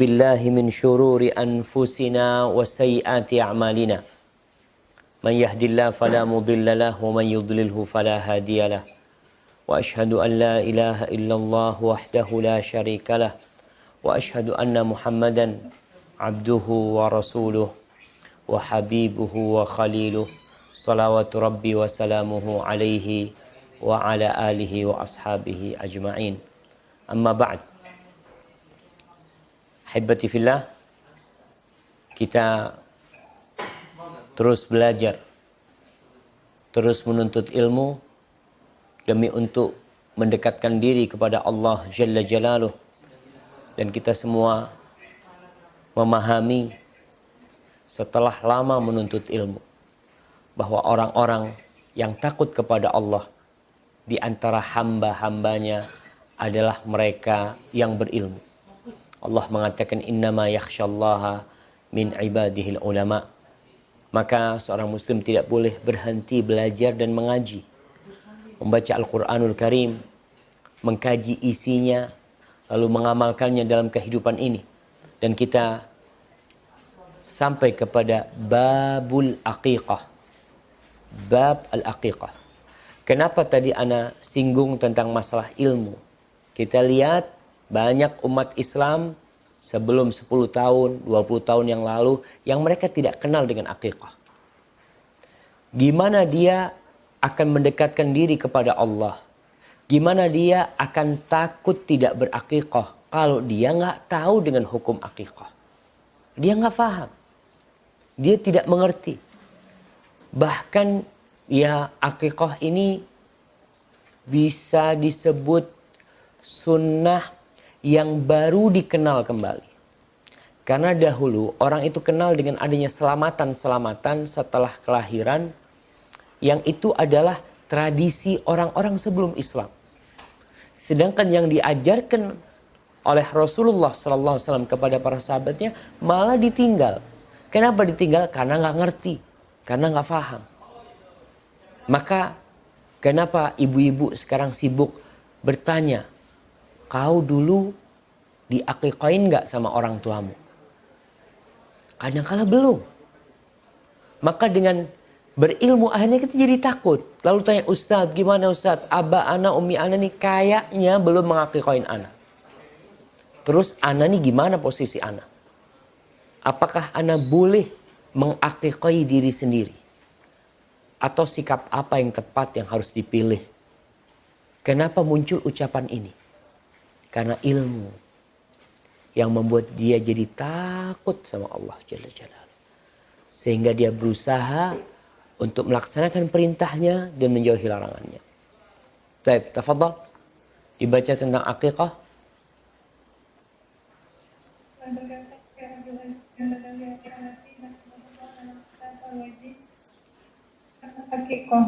بالله من شرور أنفسنا وسيئات أعمالنا من يهد الله فلا مضل له ومن يضلله فلا هادي له وأشهد أن لا إله إلا الله وحده لا شريك له وأشهد أن محمدا عبده ورسوله وحبيبه وخليله صلوات ربي وسلامه عليه وعلى آله وأصحابه أجمعين أما بعد. Haibati fillah, kita terus belajar, terus menuntut ilmu demi untuk mendekatkan diri kepada Allah Jalla Jalaluh. Dan kita semua memahami setelah lama menuntut ilmu bahwa orang-orang yang takut kepada Allah di antara hamba-hambanya adalah mereka yang berilmu. Allah mengatakan innama yakhsyallaha min ibadihil ulama. Maka seorang muslim tidak boleh berhenti belajar dan mengaji, membaca Al-Quranul Karim, mengkaji isinya, lalu mengamalkannya dalam kehidupan ini. Dan kita sampai kepada babul aqiqah, bab al-aqiqah. Kenapa tadi ana singgung tentang masalah ilmu? Kita lihat banyak umat Islam sebelum 10 tahun, 20 tahun yang lalu yang mereka tidak kenal dengan aqiqah. Gimana dia akan mendekatkan diri kepada Allah? Gimana dia akan takut tidak beraqiqah kalau dia nggak tahu dengan hukum aqiqah? Dia nggak paham. Dia tidak mengerti. Bahkan ya aqiqah ini bisa disebut sunnah yang baru dikenal kembali. Karena dahulu orang itu kenal dengan adanya selamatan-selamatan setelah kelahiran, yang itu adalah tradisi orang-orang sebelum Islam. Sedangkan yang diajarkan oleh Rasulullah SAW kepada para sahabatnya malah ditinggal. Kenapa ditinggal? Karena nggak ngerti, karena nggak paham. Maka kenapa ibu-ibu sekarang sibuk bertanya, kau dulu diaqiqahin nggak sama orang tuamu? Kadang-kala belum. Maka dengan berilmu akhirnya kita jadi takut. Lalu tanya, Ustadz gimana Ustadz? Aba ana, umi ana nih kayaknya belum mengaqiqahin ana. Terus ana nih gimana posisi ana? Apakah ana boleh mengaqiqahi diri sendiri? Atau sikap apa yang tepat yang harus dipilih? Kenapa muncul ucapan ini? Karena ilmu yang membuat dia jadi takut sama Allah Jalla Jalaluh. Sehingga dia berusaha untuk melaksanakan perintahnya dan menjauhi larangannya. Baik, tafadhal. Dibaca tentang aqiqah. Aqiqah.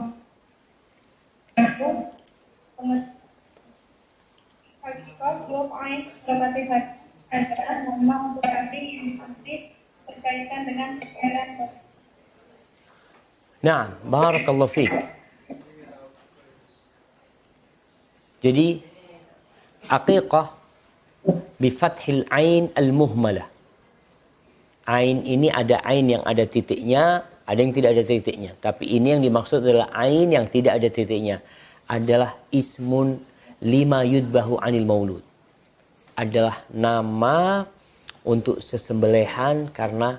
Hakikah 2 poin gramatikat adalah nama untuk arti yang dimaksud berkaitan dengan perkara. Nah, barakallahu fiik. Jadi aqiqah bi fathil ain al-muhmalah. Ain ini ada ain yang ada titiknya, ada yang tidak ada titiknya. Tapi ini yang dimaksud adalah ain yang tidak ada titiknya. Adalah ismun lima yudbahu anil maulud. Adalah nama untuk sesembelihan karena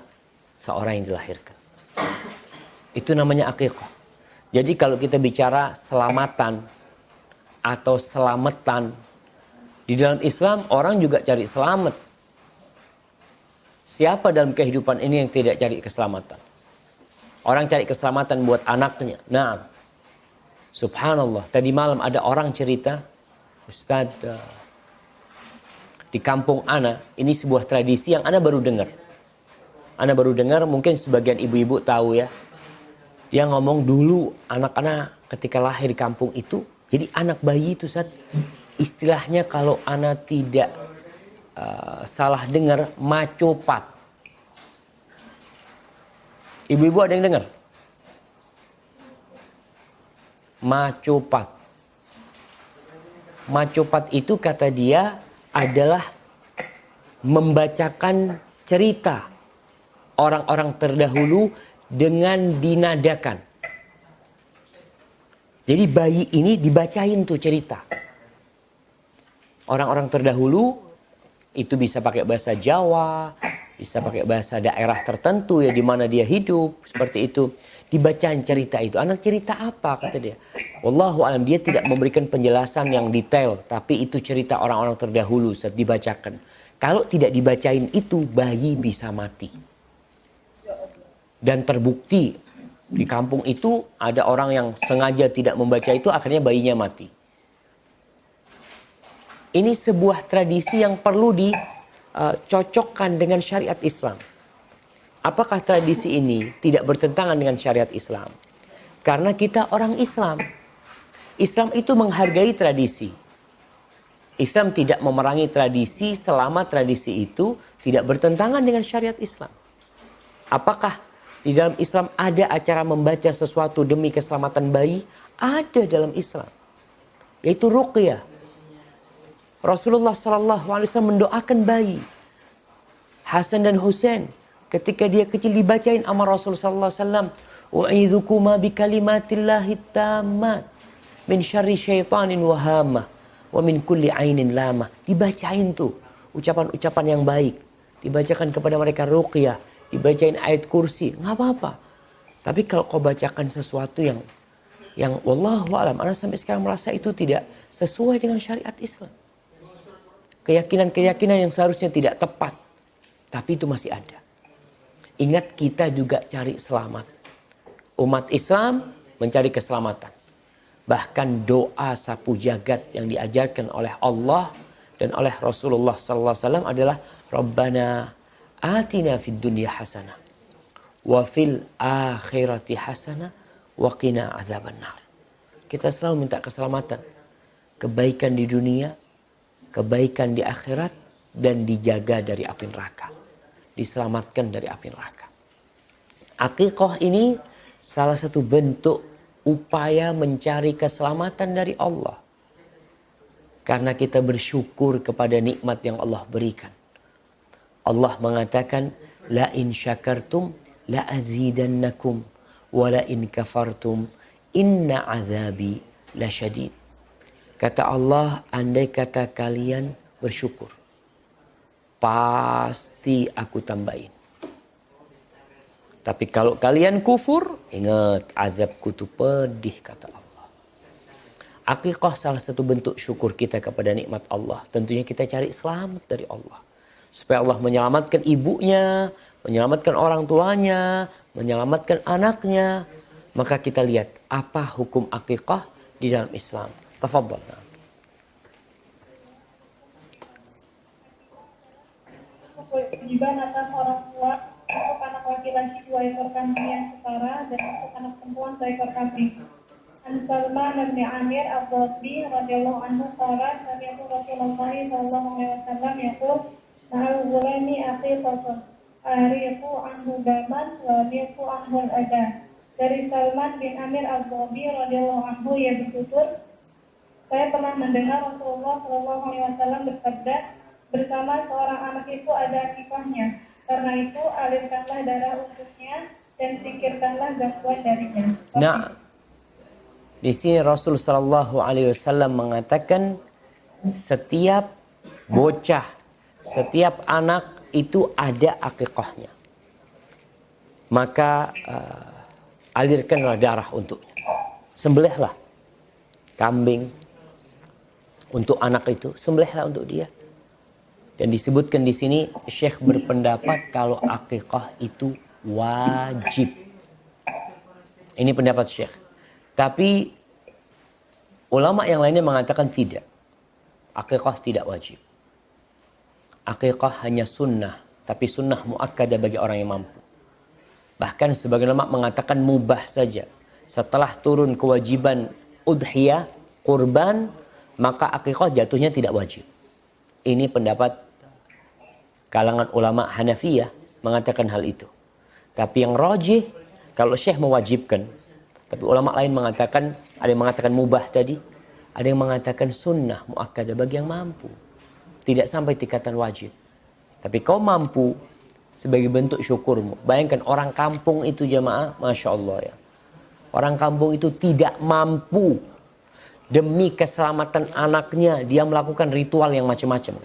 seorang yang dilahirkan. Itu namanya aqiqah. Jadi kalau kita bicara selamatan atau selamatan, di dalam Islam orang juga cari selamat. Siapa dalam kehidupan ini yang tidak cari keselamatan? Orang cari keselamatan buat anaknya. Nah, subhanallah, tadi malam ada orang cerita, Ustadz, di kampung ana, ini sebuah tradisi yang ana baru dengar. Ana baru dengar, mungkin sebagian ibu-ibu tahu ya. Dia ngomong dulu anak-anak ketika lahir di kampung itu, jadi anak bayi itu Ustadz, istilahnya kalau ana tidak salah dengar, macopat. Ibu-ibu ada yang dengar? Macopat. Macopat itu kata dia adalah membacakan cerita orang-orang terdahulu dengan dinadakan. Jadi bayi ini dibacain tuh cerita. Orang-orang terdahulu itu bisa pakai bahasa Jawa, bisa pakai bahasa daerah tertentu ya di mana dia hidup, seperti itu. Dibacain cerita itu. Anak cerita apa kata dia? Wallahu alam, dia tidak memberikan penjelasan yang detail, tapi itu cerita orang-orang terdahulu saat dibacakan. Kalau tidak dibacain itu, bayi bisa mati. Dan terbukti di kampung itu ada orang yang sengaja tidak membaca itu, akhirnya bayinya mati. Ini sebuah tradisi yang perlu dicocokkan dengan syariat Islam. Apakah tradisi ini tidak bertentangan dengan syariat Islam? Karena kita orang Islam. Islam itu menghargai tradisi. Islam tidak memerangi tradisi selama tradisi itu tidak bertentangan dengan syariat Islam. Apakah di dalam Islam ada acara membaca sesuatu demi keselamatan bayi? Ada dalam Islam. Yaitu ruqyah. Rasulullah SAW mendoakan bayi. Hasan dan Husain. Ketika dia kecil dibacain sama Rasulullah SAW. U'idhukuma bikalimatillahi tammat. Min syarri syaitanin wahamah. Wa min kulli ainin lamah. Dibacain tuh ucapan-ucapan yang baik. Dibacakan kepada mereka ruqyah. Dibacain ayat kursi. Nggak apa-apa. Tapi kalau kau bacakan sesuatu yang wallahu alam, anak sampai sekarang merasa itu tidak sesuai dengan syariat Islam. Keyakinan-keyakinan yang seharusnya tidak tepat. Tapi itu masih ada. Ingat, kita juga cari selamat. Umat Islam mencari keselamatan. Bahkan doa sapu jagat yang diajarkan oleh Allah dan oleh Rasulullah SAW adalah Rabbana atina fid dunya hasanah wa fil akhirati hasanah wa qina adzabannar. Kita selalu minta keselamatan. Kebaikan di dunia, kebaikan di akhirat, dan dijaga dari api neraka. Diselamatkan dari api neraka. Akikah ini salah satu bentuk upaya mencari keselamatan dari Allah. Karena kita bersyukur kepada nikmat yang Allah berikan. Allah mengatakan, la in syakartum la azidannakum wa la in kafartum inna azabi lasyadid. Kata Allah, andai kata kalian bersyukur, pasti aku tambahin. Tapi kalau kalian kufur, ingat azabku itu pedih, kata Allah. Akikah salah satu bentuk syukur kita kepada nikmat Allah. Tentunya kita cari selamat dari Allah. Supaya Allah menyelamatkan ibunya, menyelamatkan orang tuanya, menyelamatkan anaknya. Maka kita lihat apa hukum akikah di dalam Islam. Tafadhal. Kewajiban atas orang tua untuk anak laki-laki 2 ekor kambing yang setara dan untuk anak perempuan 2 ekor kambing. An Salman bin Amir Al-Dhabi radhiyallahu anhu qala sami'tu Rasulullah sallallahu alaihi wasallam yaqul ma'al ghulami aqiqatun ariqu anhu daman wa ariqu anhu al-adha. Dari Salman bin Amir Al-Dhabi radhiyallahu anhu ia bertutur, saya pernah mendengar Rasulullah sallallahu alaihi wasallam bersabda, bersama seorang anak itu ada akikahnya. Karena itu alirkanlah darah untuknya dan singkirkanlah gangguan darinya. Nah, di sini Rasul Sallallahu Alaihi Wasallam mengatakan setiap bocah, setiap anak itu ada akikahnya. Maka alirkanlah darah untuknya. Sembelihlah kambing untuk anak itu, sembelihlah untuk dia. Dan disebutkan di sini Syekh berpendapat kalau akikah itu wajib. Ini pendapat Syekh. Tapi ulama yang lainnya mengatakan tidak. Akikah tidak wajib. Akikah hanya sunnah, tapi sunnah muakkadah bagi orang yang mampu. Bahkan sebagian ulama mengatakan mubah saja. Setelah turun kewajiban udhiyah, kurban, maka akikah jatuhnya tidak wajib. Ini pendapat kalangan ulama Hanafiyah mengatakan hal itu. Tapi yang rajih, kalau Syekh mewajibkan, tapi ulama lain mengatakan, ada yang mengatakan mubah tadi, ada yang mengatakan sunnah muakkadah bagi yang mampu. Tidak sampai tingkatan wajib. Tapi kau mampu sebagai bentuk syukurmu. Bayangkan orang kampung itu jamaah, Masya Allah ya. Orang kampung itu tidak mampu demi keselamatan anaknya. Dia melakukan ritual yang macam-macam.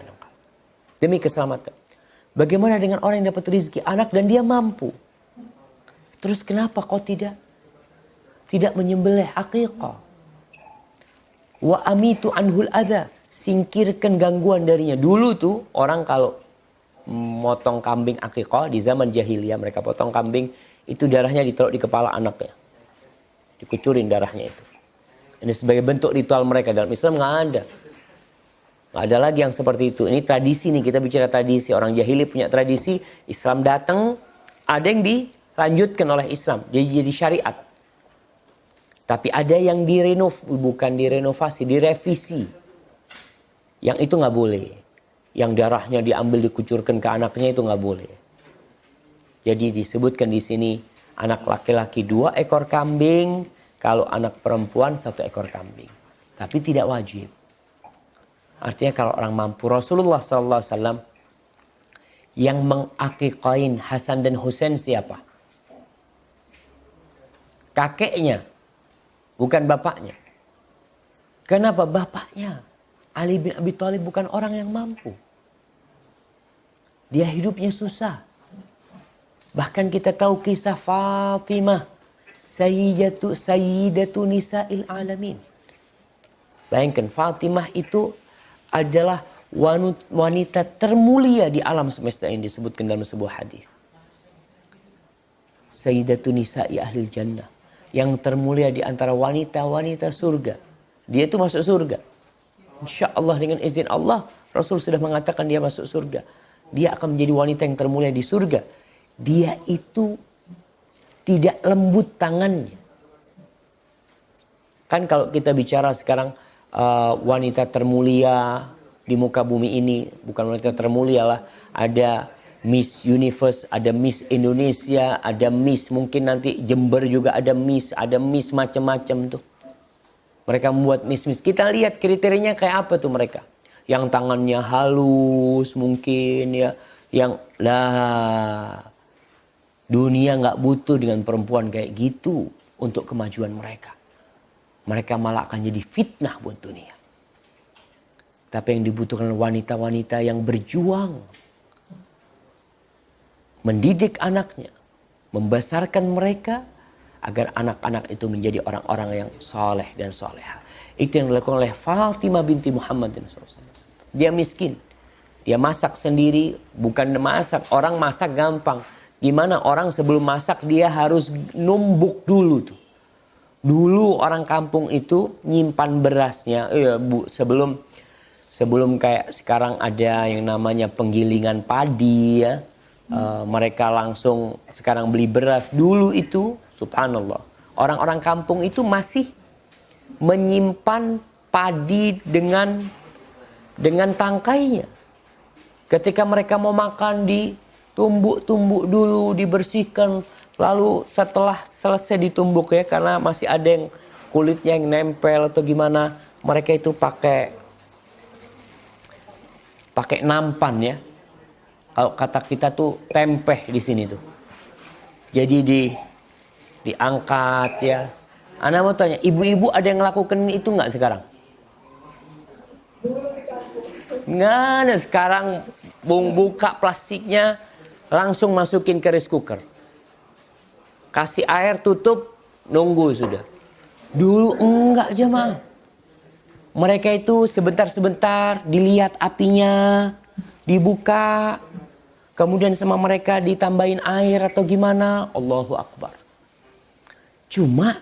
Demi keselamatan. Bagaimana dengan orang yang dapat rezeki anak dan dia mampu? Terus kenapa kau tidak menyembelih aqiqah? Wa amitu anhul adha. Singkirkan gangguan darinya. Dulu tuh orang kalau motong kambing aqiqah di zaman jahiliyah, mereka potong kambing, itu darahnya ditaruh di kepala anaknya. Dikucurin darahnya itu. Ini sebagai bentuk ritual mereka. Dalam Islam nggak ada. Nggak ada lagi yang seperti itu. Ini tradisi nih, kita bicara tradisi. Orang jahili punya tradisi, Islam datang, ada yang dilanjutkan oleh Islam. Jadi syariat. Tapi ada yang bukan direnovasi, direvisi. Yang itu nggak boleh. Yang darahnya diambil dikucurkan ke anaknya itu nggak boleh. Jadi disebutkan di sini, anak laki-laki 2 ekor kambing, kalau anak perempuan 1 ekor kambing. Tapi tidak wajib. Artinya kalau orang mampu, Rasulullah SAW yang mengakikain Hasan dan Husain siapa? Kakeknya, bukan bapaknya. Kenapa bapaknya? Ali bin Abi Thalib bukan orang yang mampu. Dia hidupnya susah. Bahkan kita tahu kisah Fatimah, Sayyidatu Nisa'il Alamin. Bayangkan Fatimah itu adalah wanita termulia di alam semesta ini, disebutkan dalam sebuah hadis. Sayyidatu Nisa'i Ahlil Jannah. Yang termulia di antara wanita-wanita surga. Dia itu masuk surga. Insya Allah dengan izin Allah, Rasul sudah mengatakan dia masuk surga. Dia akan menjadi wanita yang termulia di surga. Dia itu tidak lembut tangannya. Kan kalau kita bicara sekarang wanita termulia di muka bumi ini, bukan wanita termulia lah. Ada Miss Universe, ada Miss Indonesia, ada Miss mungkin nanti Jember juga ada Miss macam-macam tuh. Mereka membuat Miss. Kita lihat kriterianya kayak apa tuh mereka. Yang tangannya halus mungkin ya. Yang dunia nggak butuh dengan perempuan kayak gitu untuk kemajuan mereka. Mereka malah akan jadi fitnah buat dunia. Tapi yang dibutuhkan wanita-wanita yang berjuang. Mendidik anaknya. Membesarkan mereka. Agar anak-anak itu menjadi orang-orang yang soleh dan soleha. Itu yang dilakukan oleh Fatimah binti Muhammad SAW. Dia miskin. Dia masak sendiri. Bukan masak. Orang masak gampang. Gimana orang sebelum masak dia harus numbuk dulu tuh. Dulu orang kampung itu nyimpan berasnya. Sebelum kayak sekarang ada yang namanya penggilingan padi ya. Mereka langsung sekarang beli beras. Dulu itu subhanallah. Orang-orang kampung itu masih menyimpan padi dengan tangkainya. Ketika mereka mau makan ditumbuk-tumbuk dulu, dibersihkan. Lalu setelah selesai ditumbuk ya, karena masih ada yang kulitnya yang nempel atau gimana. Mereka itu pakai nampan ya. Kalau kata kita tuh tempeh di sini tuh. Jadi diangkat ya. Ana mau tanya, ibu-ibu ada yang ngelakukan itu nggak sekarang? Nggak ada. Sekarang buka plastiknya, langsung masukin ke rice cooker. Kasih air, tutup, nunggu sudah. Dulu enggak jemaah. Mereka itu sebentar-sebentar dilihat apinya, dibuka. Kemudian sama mereka ditambahin air atau gimana. Allahu Akbar. Cuma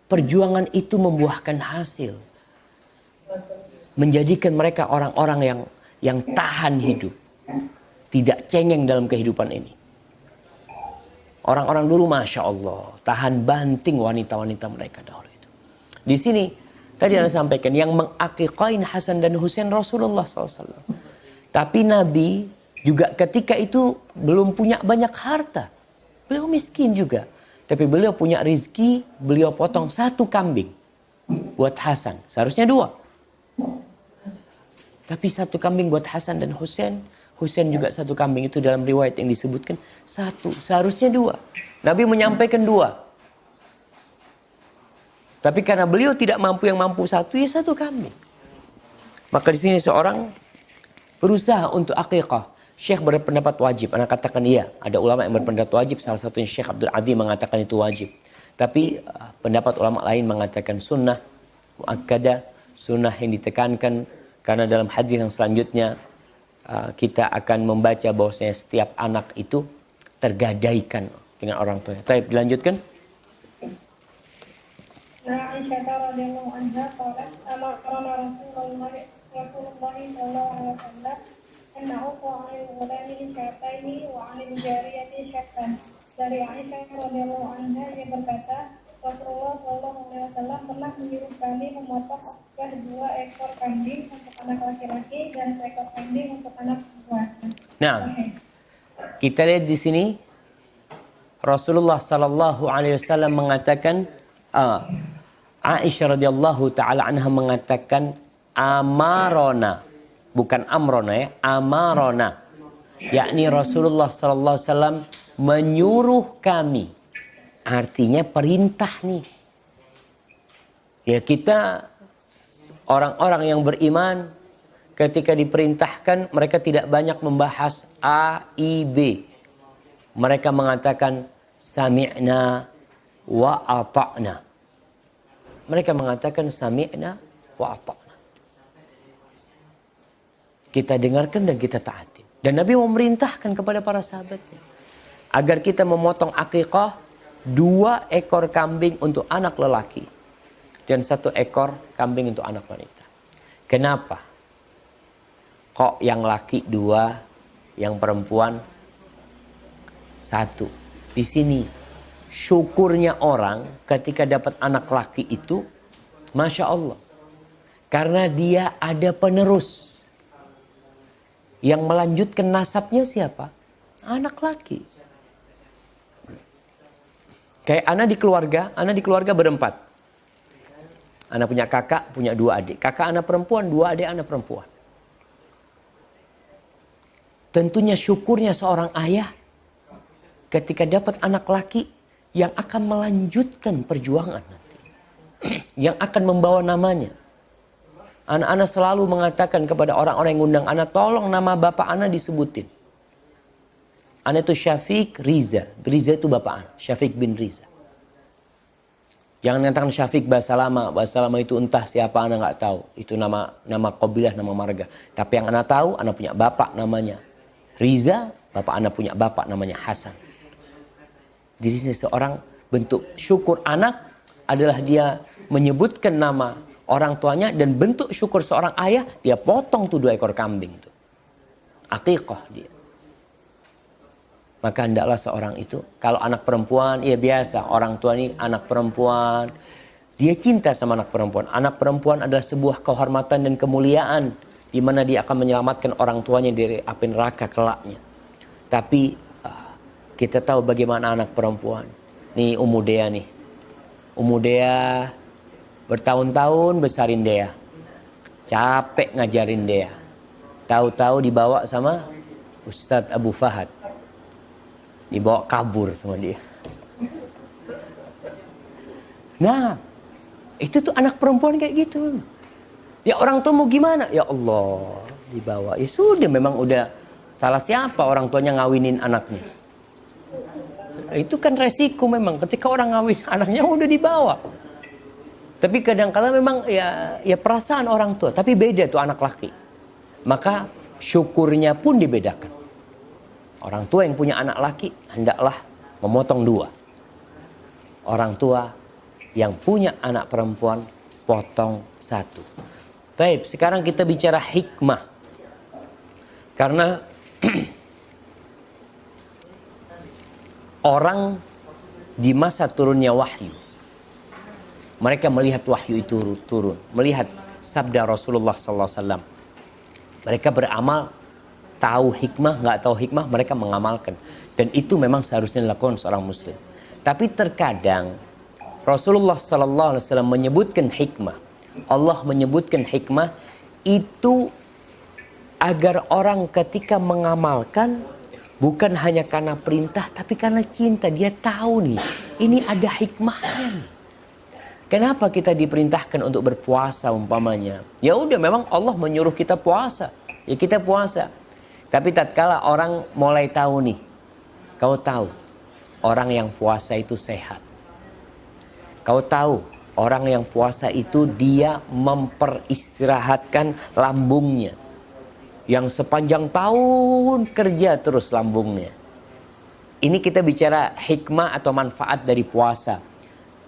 perjuangan itu membuahkan hasil. Menjadikan mereka orang-orang yang tahan hidup. Tidak cengeng dalam kehidupan ini. Orang-orang dulu Masya Allah. Tahan banting wanita-wanita mereka dahulu itu. Di sini tadi Anda sampaikan. Yang mengakikain Hasan dan Husain Rasulullah SAW. Tapi Nabi juga ketika itu belum punya banyak harta. Beliau miskin juga. Tapi beliau punya rezeki. Beliau potong 1 kambing. Buat Hasan. Seharusnya 2. Tapi 1 kambing buat Hasan dan Husain. Husain juga 1 kambing. Itu dalam riwayat yang disebutkan 1. Seharusnya 2. Nabi menyampaikan 2. Tapi karena beliau tidak mampu, yang mampu 1, ya 1 kambing. Maka di sini seorang berusaha untuk akikah. Syekh berpendapat wajib. Anak katakan iya. Ada ulama yang berpendapat wajib. Salah satunya Syekh Abdul Azim mengatakan itu wajib. Tapi pendapat ulama lain mengatakan sunnah muakkadah, sunnah yang ditekankan. Karena dalam hadis yang selanjutnya kita akan membaca bahwasanya setiap anak itu tergadaikan dengan orang tuanya. Baik, dilanjutkan. Aisyah radhiyallahu anha qalat amara Rasulullah sallallahu alaihi wasallam an na'uqa 'ala al-ghulami syataini wa 'ala al-jariyati syatan. Dari Aisyah radhiyallahu anha yang berkata, Rasulullah sallallahu alaihi wasallam pernah menyuruh kami memotong akikah 2 ekor kambing untuk anak laki-laki dan 1 ekor kambing untuk anak perempuan. Nah, kita lihat di sini Rasulullah sallallahu alaihi wasallam mengatakan Aisyah radhiyallahu taala anha mengatakan amarona, bukan amrona ya, amarona. Yakni Rasulullah sallallahu alaihi wasallam menyuruh kami. Artinya perintah nih. Ya, kita orang-orang yang beriman ketika diperintahkan mereka tidak banyak membahas A, I, B. Mereka mengatakan sami'na wa ata'na. Mereka mengatakan sami'na wa ata'na. Kita dengarkan dan kita taati. Dan Nabi memerintahkan kepada para sahabatnya agar kita memotong akikah 2 ekor kambing untuk anak lelaki dan 1 ekor kambing untuk anak wanita. Kenapa? Kok yang laki 2, yang perempuan 1? Di sini syukurnya orang ketika dapat anak laki itu, Masya Allah. Karena dia ada penerus. Yang melanjutkan nasabnya siapa? Anak laki. Kayak anak di keluarga berempat. Anak punya kakak, punya 2 adik. Kakak anak perempuan, 2 adik anak perempuan. Tentunya syukurnya seorang ayah ketika dapat anak laki yang akan melanjutkan perjuangan nanti. Yang akan membawa namanya. Anak-anak selalu mengatakan kepada orang-orang yang ngundang anak, tolong nama bapak anak disebutin. Anak itu Syafiq Riza. Riza itu bapak anak. Syafiq bin Riza. Jangan mengatakan Syafiq bahasa lama. Bahasa lama itu entah siapa anak nggak tahu. Itu nama qabilah, nama marga. Tapi yang anak tahu, anak punya bapak namanya Riza. Bapak anak punya bapak namanya Hasan. Jadi seseorang bentuk syukur anak adalah dia menyebutkan nama orang tuanya, dan bentuk syukur seorang ayah dia potong tuh 2 ekor kambing itu. Akikah dia. Maka hendaklah seorang itu, kalau anak perempuan ya biasa, orang tua ini anak perempuan, dia cinta sama anak perempuan. Anak perempuan adalah sebuah kehormatan dan kemuliaan di mana dia akan menyelamatkan orang tuanya dari api neraka kelaknya. Tapi kita tahu bagaimana anak perempuan. Nih Ummu Dea nih. Ummu Dea bertahun-tahun besarin Dea. Capek ngajarin Dea. Tahu-tahu dibawa sama Ustadz Abu Fahad. Dibawa kabur sama dia. Nah, itu tuh anak perempuan kayak gitu. Ya orang tua mau gimana? Ya Allah, dibawa. Ya sudah, memang udah salah siapa orang tuanya ngawinin anaknya. Itu kan resiko memang ketika orang ngawin anaknya udah dibawa. Tapi kadang-kala memang ya perasaan orang tua. Tapi beda tuh anak laki. Maka syukurnya pun dibedakan. Orang tua yang punya anak laki hendaklah memotong 2. Orang tua yang punya anak perempuan potong 1. Baik, sekarang kita bicara hikmah. Karena orang di masa turunnya wahyu, mereka melihat wahyu itu turun, melihat sabda Rasulullah SAW. Mereka beramal, tahu hikmah, nggak tahu hikmah, mereka mengamalkan. Dan itu memang seharusnya dilakukan seorang muslim. Tapi terkadang Rasulullah SAW menyebutkan hikmah, Allah menyebutkan hikmah itu agar orang ketika mengamalkan bukan hanya karena perintah tapi karena cinta. Dia tahu nih, ini ada hikmahnya nih. Kenapa kita diperintahkan untuk berpuasa umpamanya? Ya udah, memang Allah menyuruh kita puasa, ya kita puasa. Tapi tatkala orang mulai tahu nih, kau tahu orang yang puasa itu sehat. Kau tahu orang yang puasa itu dia memperistirahatkan lambungnya. Yang sepanjang tahun kerja terus lambungnya. Ini kita bicara hikmah atau manfaat dari puasa.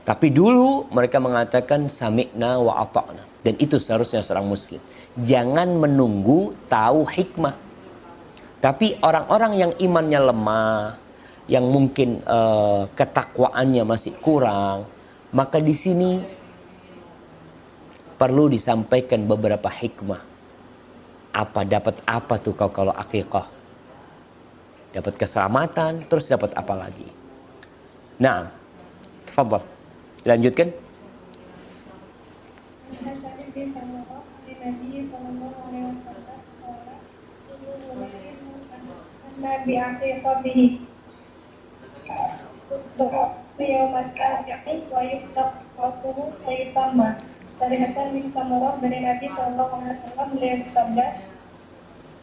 Tapi dulu mereka mengatakan sami'na wa ata'na. Dan itu seharusnya seorang muslim. Jangan menunggu tahu hikmah. Tapi orang-orang yang imannya lemah, yang mungkin ketakwaannya masih kurang, maka di sini perlu disampaikan beberapa hikmah. Dapat apa tuh kau kalau akikah? Dapat keselamatan, terus dapat apa lagi? Nah, tafadhal. Lanjutkan. Nabi aqiqatihi dari Hasan bin Samurah dari Nabi Sallallahu Alaihi Wasallam, beliau bersabda,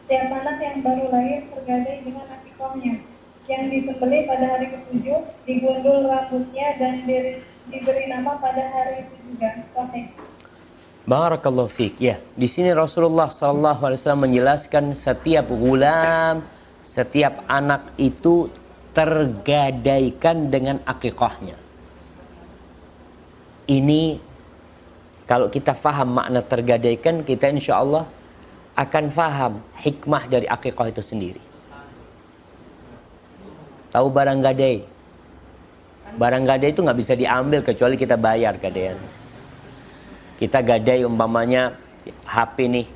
setiap anak yang baru lahir tergadai dengan akikahnya, yang disembelih pada hari ke-7, digundul rambutnya dan diberi nama pada hari itu juga. Sahih. Barakallahu fiik. Ya, di sini Rasulullah sallallahu alaihi wasallam menjelaskan setiap gulam, setiap anak itu tergadaikan dengan akikahnya. Ini kalau kita faham makna tergadaikan, kita insya Allah akan faham hikmah dari akikah itu sendiri. Tahu barang gadai? Barang gadai itu nggak bisa diambil kecuali kita bayar gadaian. Kita gadai umpamanya HP nih.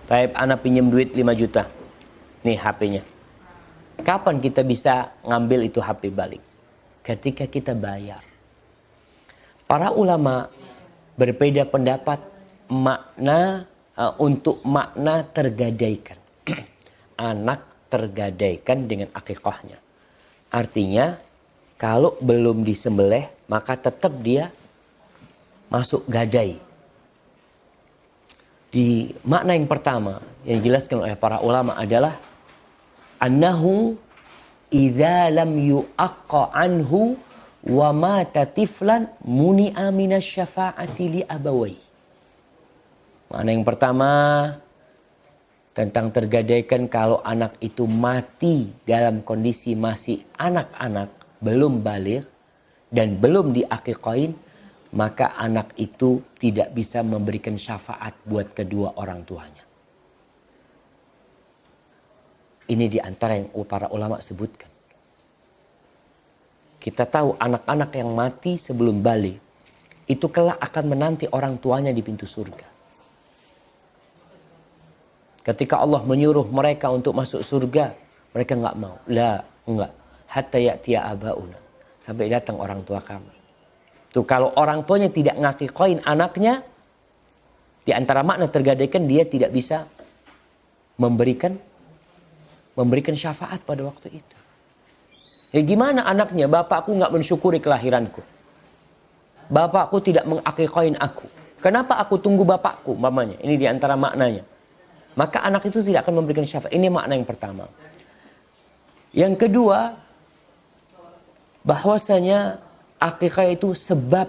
Taib anak pinjam duit 5 juta. Nih HP-nya. Kapan kita bisa ngambil itu HP balik? Ketika kita bayar. Para ulama berbeda pendapat makna untuk makna tergadaikan. Anak tergadaikan dengan akikahnya. Artinya kalau belum disembelih maka tetap dia masuk gadai. Di makna yang pertama yang dijelaskan oleh para ulama adalah annahu idza lam yu'aqqa anhu wa mata tiflan muni'a minasyafa'ati li abawai. Makna yang pertama tentang tergadaikan kalau anak itu mati dalam kondisi masih anak-anak, belum baligh dan belum diakikahin, maka anak itu tidak bisa memberikan syafaat buat kedua orang tuanya. Ini di antara yang para ulama sebutkan. Kita tahu anak-anak yang mati sebelum balik itu kelak akan menanti orang tuanya di pintu surga. Ketika Allah menyuruh mereka untuk masuk surga, mereka nggak mau. Enggak. Hatta ya'tiya abauna. Sampai datang orang tua kami. Tuh kalau orang tuanya tidak ngakikoin anaknya, di antara makna tergadaikan dia tidak bisa memberikan syafaat pada waktu itu. Ya gimana anaknya? Bapakku nggak mensyukuri kelahiranku. Bapakku tidak mengakikoin aku. Kenapa aku tunggu bapakku? Mamanya. Ini di antara maknanya. Maka anak itu tidak akan memberikan syafaat. Ini makna yang pertama. Yang kedua, bahwasanya akikah itu sebab.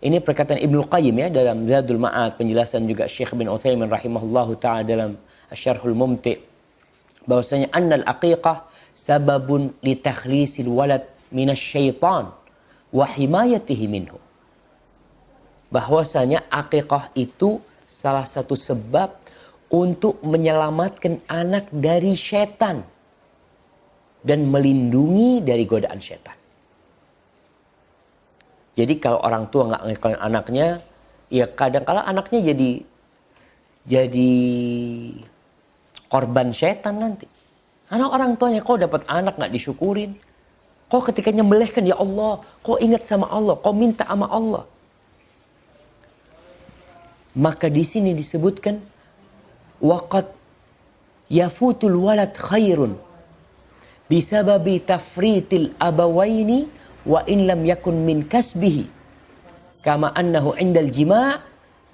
Ini perkataan Ibnu Qayyim ya dalam Zadul Ma'ad, penjelasan juga Syekh bin Utsaimin rahimahullahu taala dalam Asy-Syarhul Mumti', bahwasanya annal aqiqah sababun li takhlisil walad minasyaitan wa himayatihi minhu. Bahwasanya akikah itu salah satu sebab untuk menyelamatkan anak dari setan dan melindungi dari godaan setan. Jadi kalau orang tua nggak ngikut anaknya, ya kadang-kala anaknya jadi korban setan nanti. Karena orang tuanya kok dapat anak nggak disyukurin, kok ketika nyembelihkan ya Allah, kok ingat sama Allah, kok minta sama Allah. Maka di sini disebutkan Waqad yafutul walad khairun bisababi tafritil abawaini wa in lam yakun min kasbihi kama annahu indal jima'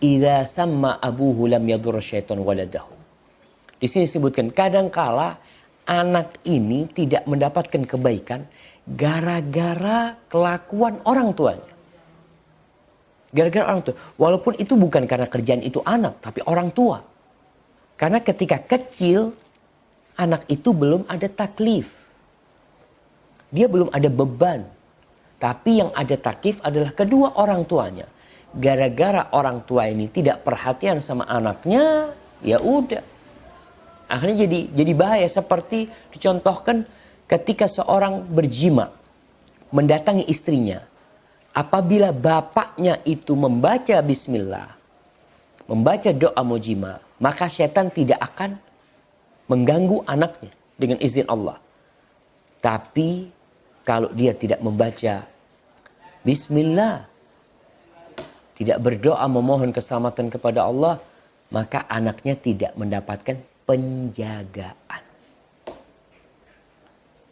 idza samma abuhu lam yadur syaitan waladahu. Di sini disebutkan kadangkala anak ini tidak mendapatkan kebaikan gara-gara kelakuan orang tuanya. Gara-gara orang tua. Walaupun itu bukan karena kerjaan itu anak, tapi orang tua. Karena ketika kecil, anak itu belum ada taklif. Dia belum ada beban. Tapi yang ada taklif adalah kedua orang tuanya. Gara-gara orang tua ini tidak perhatian sama anaknya, ya udah. Akhirnya jadi bahaya, seperti dicontohkan ketika seorang berjima mendatangi istrinya. Apabila bapaknya itu membaca bismillah, membaca doa mau jima, maka syaitan tidak akan mengganggu anaknya dengan izin Allah. Tapi kalau dia tidak membaca bismillah, tidak berdoa memohon keselamatan kepada Allah, maka anaknya tidak mendapatkan penjagaan.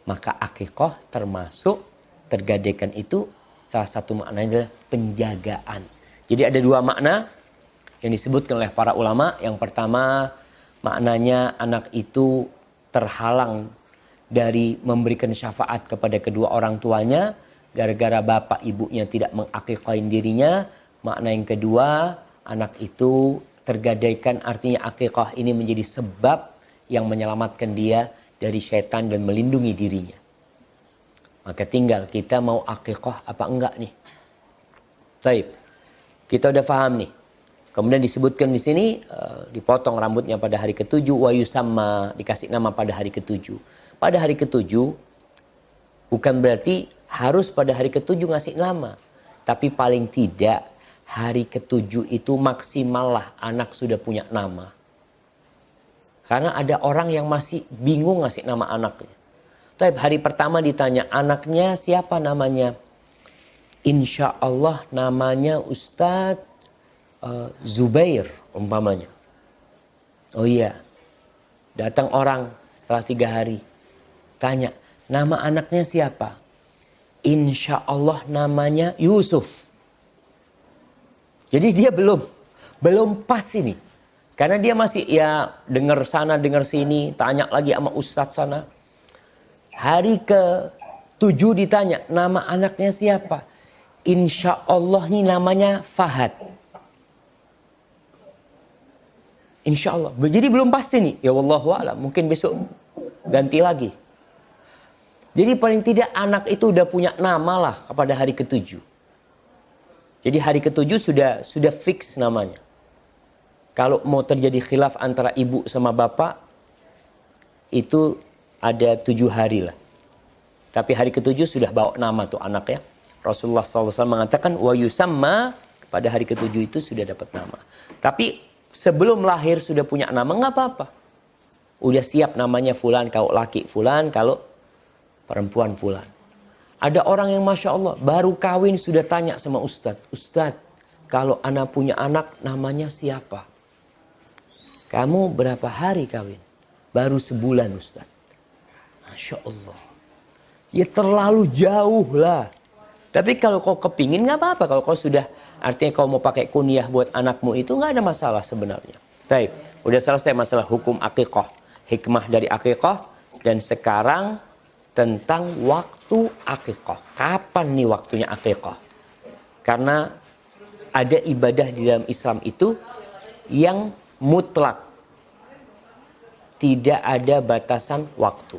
Maka akikah termasuk tergadaikan itu, salah satu maknanya adalah penjagaan. Jadi ada dua makna yang disebutkan oleh para ulama. Yang pertama, maknanya anak itu terhalang dari memberikan syafaat kepada kedua orang tuanya gara-gara bapak ibunya tidak mengakikahin dirinya. Makna yang kedua, anak itu tergadaikan, artinya akikah ini menjadi sebab yang menyelamatkan dia dari syaitan dan melindungi dirinya. Maka tinggal kita mau akikah apa enggak nih. Baik, kita udah paham nih. Kemudian disebutkan di sini dipotong rambutnya pada hari ke-7, wa yusamma, dikasih nama pada hari ke-7. Pada hari ke-7 bukan berarti harus pada hari ke-7 ngasih nama, tapi paling tidak hari ke-7 itu maksimal lah anak sudah punya nama. Karena ada orang yang masih bingung ngasih nama anaknya. Tapi hari pertama ditanya anaknya siapa namanya? Insya Allah namanya Ustadz Zubair umpamanya. Oh iya, datang orang setelah 3 hari. Tanya, nama anaknya siapa? Insya Allah namanya Yusuf. Jadi dia belum pas ini. Karena dia masih ya dengar sana dengar sini, tanya lagi sama Ustadz sana. Hari ke-7 ditanya, nama anaknya siapa? Insya Allah nih namanya Fahad. Insya Allah. Jadi belum pasti nih. Ya wallahu a'lam. Mungkin besok ganti lagi. Jadi paling tidak anak itu udah punya nama lah pada hari ke-7. Jadi hari ke-7 sudah fix namanya. Kalau mau terjadi khilaf antara ibu sama bapak, itu ada 7 hari lah. Tapi hari ke-7 sudah bawa nama tuh anak ya. Rasulullah SAW mengatakan, wa yusamma, pada hari ke-7 itu sudah dapat nama. Tapi sebelum lahir sudah punya nama, nggak apa-apa. Udah siap namanya fulan, kalau laki fulan, kalau perempuan fulan. Ada orang yang Masya Allah, baru kawin sudah tanya sama Ustadz. Ustadz, kalau anak punya anak, namanya siapa? Kamu berapa hari kawin? Baru sebulan Ustadz. Masya Allah. Ya terlalu jauh lah. Tapi kalau kau kepingin nggak apa-apa. Kalau kau sudah, artinya kau mau pakai kunyah buat anakmu itu nggak ada masalah sebenarnya. Baik, udah selesai masalah hukum akikah. Hikmah dari akikah. Dan sekarang tentang waktu akikah. Kapan nih waktunya akikah? Karena ada ibadah di dalam Islam itu yang mutlak. Tidak ada batasan waktu.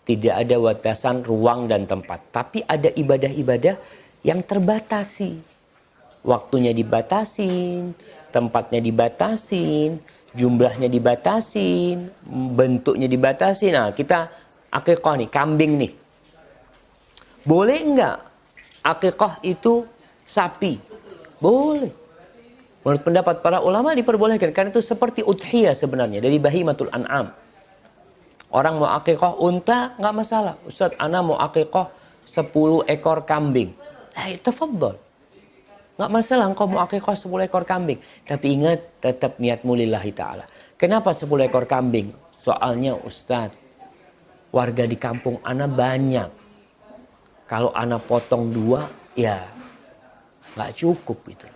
Tidak ada batasan ruang dan tempat. Tapi ada ibadah-ibadah yang terbatasi. Waktunya dibatasin, tempatnya dibatasin, jumlahnya dibatasin, bentuknya dibatasin. Nah, kita akikah nih, kambing nih. Boleh enggak akikah itu sapi? Boleh. Menurut pendapat para ulama diperbolehkan. Karena itu seperti udhiyah sebenarnya. Dari bahimatul an'am. Orang mau akikah unta nggak masalah. Ustadz, ana mau akikah 10 ekor kambing. Tafadhol. Nggak masalah engkau mau akikah 10 ekor kambing. Tapi ingat tetap niatmu lillahi ta'ala. Kenapa 10 ekor kambing? Soalnya Ustadz, warga di kampung ana banyak. Kalau ana potong 2, ya nggak cukup gitu.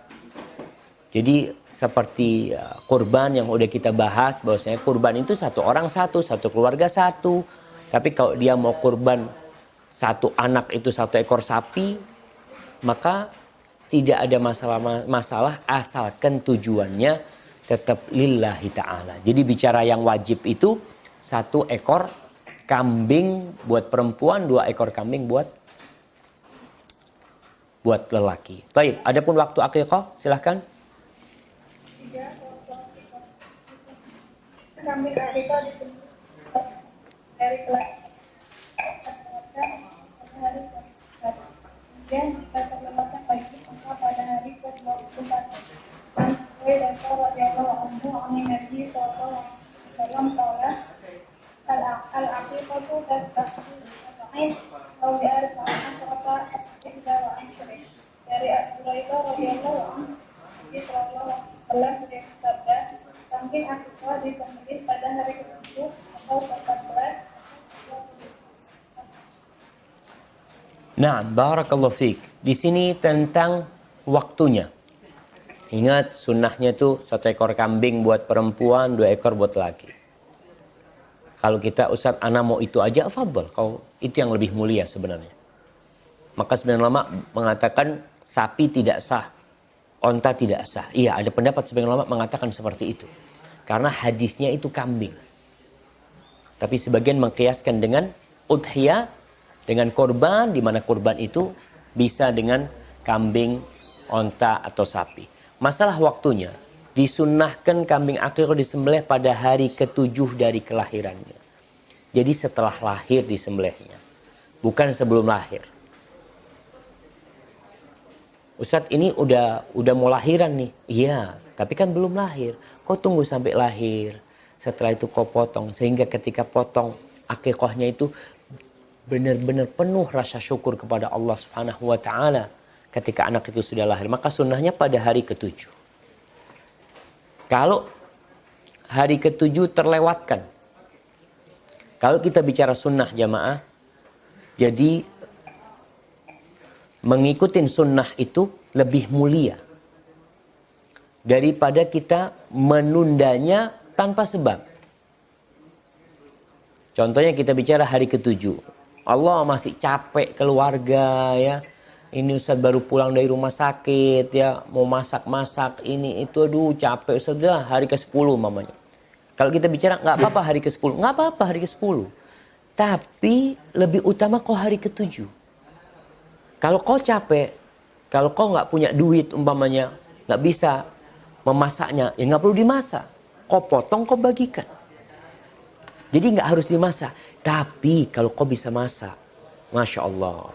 Jadi seperti kurban yang udah kita bahas, bahwasanya kurban itu 1 orang 1, 1 keluarga 1. Tapi kalau dia mau kurban 1 anak itu 1 ekor sapi, maka tidak ada masalah asalkan tujuannya tetap lillahi ta'ala. Jadi bicara yang wajib itu 1 ekor kambing buat perempuan, 2 ekor kambing buat lelaki. Baik, adapun waktu akikah silahkan. 3. Kambing akikah disembelih dari kelahiran hari kemudian jika terlewatkan pagi maka pada hari ke-24 dan sesuai dasar radhiyallahu anhu amin nabi sallallahu alaihi wasallam qala al-aqiqatu tasbahul sab'in aw bi'arba'in wa ihda wa ashrin. Dari Abu Hurairah radhiyallahu anhu Nabi sallallahu alaihi wasallam bersabda, kambing akikah disembelih pada hari ke-7 atau ke-14. Nah, barakallahu fiik. Di sini tentang waktunya. Ingat sunnahnya itu 1 ekor kambing buat perempuan, 2 ekor buat laki. Kalau kita Ustadz ana mau itu aja, fadhal. Kalau itu yang lebih mulia sebenarnya. Maka sebenarnya ulama mengatakan sapi tidak sah, onta tidak sah. Iya, ada pendapat sebagian ulama mengatakan seperti itu. Karena hadisnya itu kambing. Tapi sebagian mengkiaskan dengan udhiyah, dengan korban, di mana korban itu bisa dengan kambing, onta atau sapi. Masalah waktunya, disunnahkan kambing akikah disembelih pada hari ke-7 dari kelahirannya. Jadi setelah lahir disembelihnya, bukan sebelum lahir. Ustadz ini udah mau lahiran nih. Iya, tapi kan belum lahir. Kau tunggu sampai lahir. Setelah itu kau potong, sehingga ketika potong akikahnya itu benar-benar penuh rasa syukur kepada Allah Subhanahu wa taala ketika anak itu sudah lahir. Maka sunnahnya pada hari ke-7. Kalau hari ke-7 terlewatkan. Kalau kita bicara sunnah jamaah, jadi mengikuti sunnah itu lebih mulia daripada kita menundanya tanpa sebab. Contohnya kita bicara hari ke-7. Allah masih capek keluarga ya. Ini Ustadz baru pulang dari rumah sakit ya. Mau masak-masak ini itu aduh capek Ustadz dah hari ke-10 mamanya. Kalau kita bicara nggak apa-apa hari ke-10. Nggak apa-apa hari ke-10. Tapi lebih utama kau hari ke-7. Kalau kau capek. Kalau kau nggak punya duit umpamanya. Nggak bisa memasaknya. Ya nggak perlu dimasak. Kau potong kau bagikan. Jadi nggak harus dimasak. Tapi kalau kau bisa masak, Masya Allah.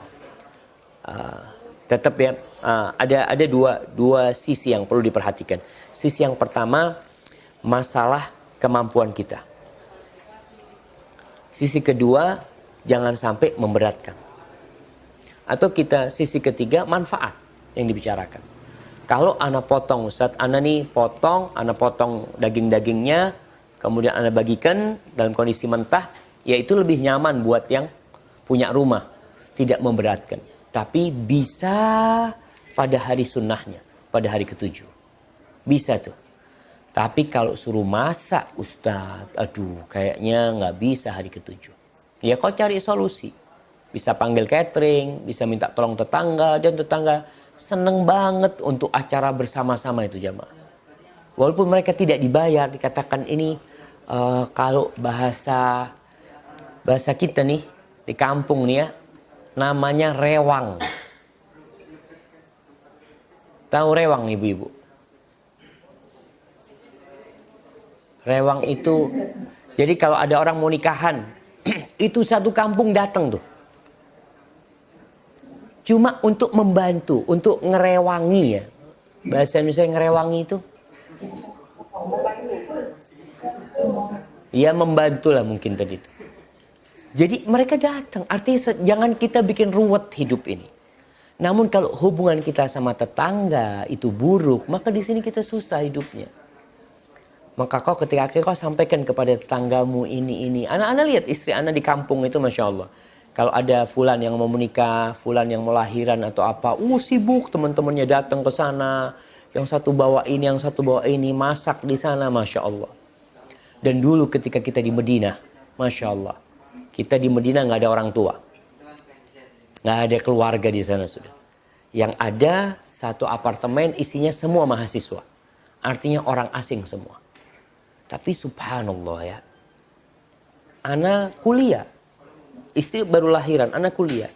Tetap ya, ada dua sisi yang perlu diperhatikan. Sisi yang pertama, masalah kemampuan kita. Sisi kedua, jangan sampai memberatkan. Atau sisi ketiga, manfaat yang dibicarakan. Kalau anak potong, Ustadz, anak potong daging-dagingnya, kemudian Anda bagikan dalam kondisi mentah, yaitu lebih nyaman buat yang punya rumah. Tidak memberatkan. Tapi bisa pada hari sunnahnya, pada hari ke-7. Bisa tuh. Tapi kalau suruh masak, Ustadz, aduh kayaknya nggak bisa hari ke-7. Ya kau cari solusi. Bisa panggil catering, bisa minta tolong tetangga, dan tetangga seneng banget untuk acara bersama-sama itu jamaah. Walaupun mereka tidak dibayar, dikatakan ini kalau bahasa kita nih di kampung nih ya, namanya rewang. Tahu rewang ibu-ibu? Rewang itu, jadi kalau ada orang mau nikahan, itu satu kampung datang tuh. Cuma untuk membantu, untuk ngerewangi ya. Bahasa Indonesia ngerewangi itu. Ya membantu lah mungkin tadi itu. Jadi mereka datang. Artinya jangan kita bikin ruwet hidup ini. Namun kalau hubungan kita sama tetangga itu buruk, maka di sini kita susah hidupnya. Maka kau ketika kau sampaikan kepada tetanggamu ini. Anak-anak lihat istri anak di kampung itu Masya Allah. Kalau ada fulan yang mau menikah, fulan yang mau lahiran atau apa, sibuk teman-temannya datang ke sana. Yang satu bawa ini, yang satu bawa ini, masak di sana Masya Allah. Dan dulu ketika kita di Madinah, Masya Allah. Kita di Madinah nggak ada orang tua. Nggak ada keluarga di sana sudah. Yang ada satu apartemen isinya semua mahasiswa. Artinya orang asing semua. Tapi subhanallah ya. Ana kuliah. Istri baru lahiran, ana kuliah.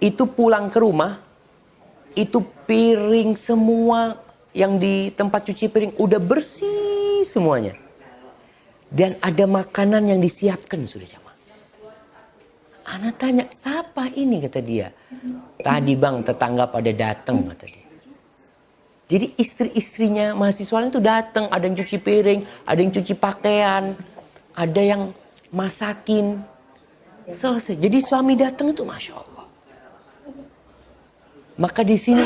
Itu pulang ke rumah. Itu piring semua yang di tempat cuci piring udah bersih semuanya. Dan ada makanan yang disiapkan sudah jamaah. Ana tanya, siapa ini kata dia. Tadi bang tetangga pada datang kata dia. Jadi istri-istrinya mahasiswa itu datang. Ada yang cuci piring, ada yang cuci pakaian. Ada yang masakin. Selesai. Jadi suami datang itu Masya Allah. Maka di sini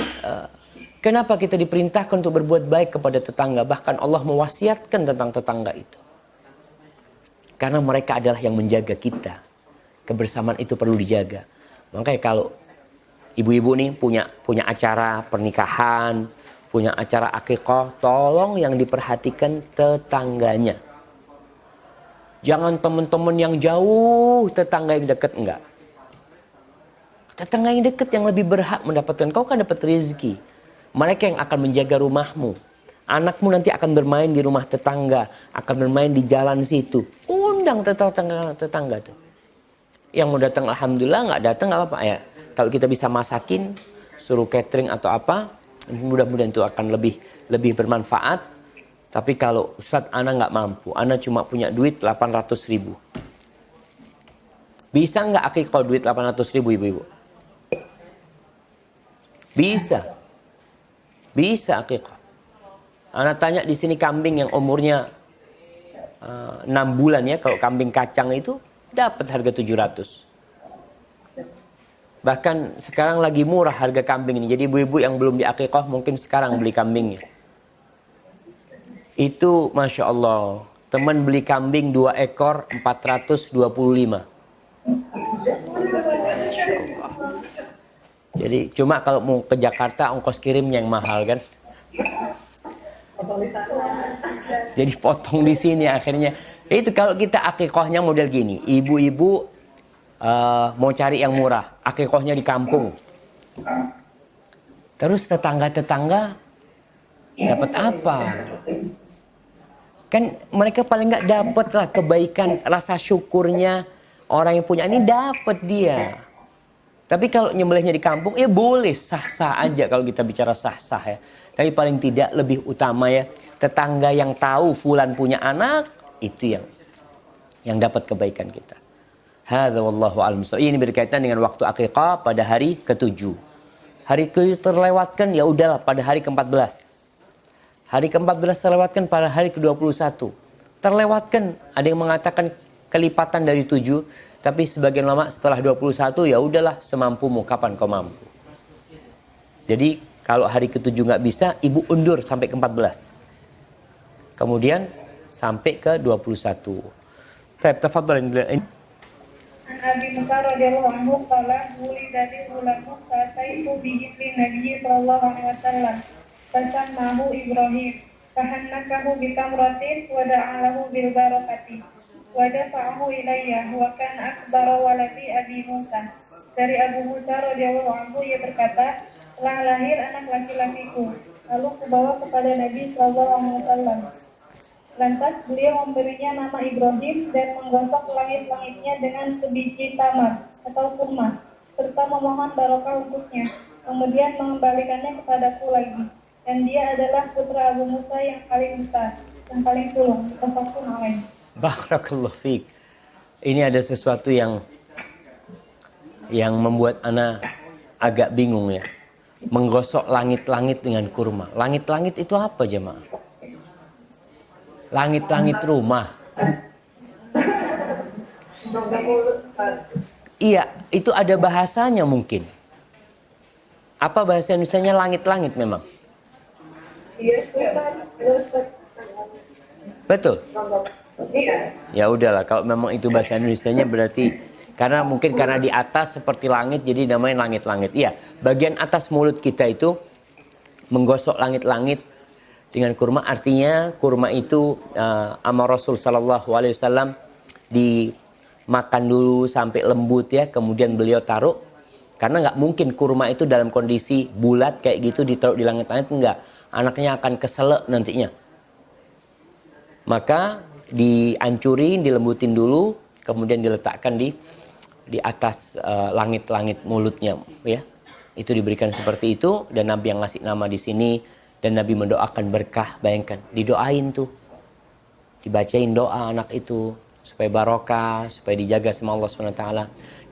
kenapa kita diperintahkan untuk berbuat baik kepada tetangga. Bahkan Allah mewasiatkan tentang tetangga itu. Karena mereka adalah yang menjaga kita. Kebersamaan itu perlu dijaga. Makanya kalau ibu-ibu nih punya acara pernikahan, punya acara akikah, tolong yang diperhatikan tetangganya. Jangan teman-teman yang jauh, tetangga yang dekat enggak. Tetangga yang dekat yang lebih berhak mendapatkan. Kau kan dapat rezeki. Mereka yang akan menjaga rumahmu. Anakmu nanti akan bermain di rumah tetangga, akan bermain di jalan situ. Undang tetangga tuh. Yang mau datang alhamdulillah, nggak datang nggak apa-apa ya. Kalau kita bisa masakin, suruh catering atau apa, mudah-mudahan itu akan lebih bermanfaat. Tapi kalau Ustadz ana nggak mampu, ana cuma punya duit 800.000. Bisa nggak akikah duit 800.000 ibu-ibu? Bisa. Bisa akikah. Ana tanya di sini kambing yang umurnya 6 bulan ya, kalau kambing kacang itu dapat harga 700. Bahkan sekarang lagi murah harga kambing ini. Jadi ibu-ibu yang belum diakikah mungkin sekarang beli kambingnya. Itu Masya Allah. Teman beli kambing 2 ekor 425. Masya Allah. Jadi cuma kalau mau ke Jakarta ongkos kirimnya yang mahal kan. Jadi potong di sini akhirnya. Itu kalau kita akikahnya model gini. Ibu-ibu mau cari yang murah. Akikahnya di kampung. Terus tetangga-tetangga dapat apa? Kan mereka paling nggak dapat lah kebaikan, rasa syukurnya orang yang punya ini dapat dia. Tapi kalau nyembelihnya di kampung, ya boleh sah-sah aja kalau kita bicara sah-sah ya. Tapi paling tidak lebih utama ya, tetangga yang tahu fulan punya anak, itu yang dapat kebaikan kita. Hadza wallahu a'lam. Ini berkaitan dengan waktu akikah pada hari ke-7. Hari ke-7 terlewatkan, ya udahlah pada hari ke-14. Hari ke-14 terlewatkan pada hari ke-21. Terlewatkan, ada yang mengatakan kelipatan dari 7. Tapi sebagian lama setelah 21 ya udahlah semampumu kapan kau mampu. Jadi kalau hari ke-7 nggak bisa, ibu undur sampai ke-14. Kemudian sampai ke-21. Tafadhal. Abi Musa radhiyallahu anhu qala wulida li ghulamun fataitu bihi lin Nabi sallallahu alaihi wasallam. Fasammahu Ibrahim. Fahannakahu bi tamratin wa da'alahu bil barakati. Wa dafa'ahu ilayya wa kana akbara waladi Abi Musa. Dari Abu Musa radhiyallahu anhu ia berkata, telah lahir anak laki-lakiku. Lalu kubawa kepada Nabi sallallahu alaihi wasallam. Lantas beliau memberinya nama Ibrahim dan menggosok langit-langitnya dengan sebiji tamar atau kurma, serta memohon barokah untuknya. Kemudian mengembalikannya kepadaku lagi. Dan dia adalah putra Abu Musa yang paling besar, yang paling sulung, mutafaqun alaih. Barakallahu fiik. Ini ada sesuatu yang membuat ana agak bingung ya. Menggosok langit-langit dengan kurma. Langit-langit itu apa jemaah? Langit-langit rumah. Iya, itu ada bahasanya mungkin. Apa bahasa Indonesianya langit-langit memang? Iya, Ustaz. Betul? Iya. Ya udahlah, kalau memang itu bahasa Indonesianya berarti karena di atas seperti langit jadi namanya langit-langit. Iya, bagian atas mulut kita itu menggosok langit-langit dengan kurma, artinya kurma itu sama Rasul sallallahu alaihi wasallam dimakan dulu sampai lembut ya, kemudian beliau taruh, karena nggak mungkin kurma itu dalam kondisi bulat kayak gitu ditaruh di langit-langit, enggak, anaknya akan keselak nantinya. Maka dihancurin, dilembutin dulu, kemudian diletakkan di atas langit-langit mulutnya ya. Itu diberikan seperti itu, dan Nabi yang ngasih nama di sini, dan Nabi mendoakan berkah. Bayangkan, didoain tuh, dibacain doa anak itu supaya barokah, supaya dijaga sama Allah SWT.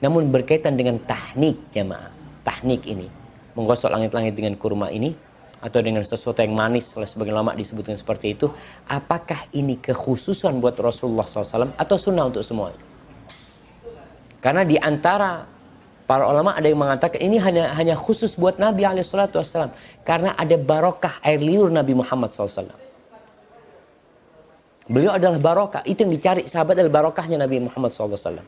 Namun berkaitan dengan tahnik jamaah, tahnik ini menggosok langit-langit dengan kurma ini atau dengan sesuatu yang manis, oleh sebagian ulama disebutkan seperti itu, apakah ini kekhususan buat Rasulullah SAW atau sunnah untuk semuanya? Karena di antara para ulama ada yang mengatakan ini hanya khusus buat Nabi SAW, karena ada barokah air liur Nabi Muhammad SAW. Beliau adalah barokah, itu yang dicari sahabat adalah barokahnya Nabi Muhammad SAW.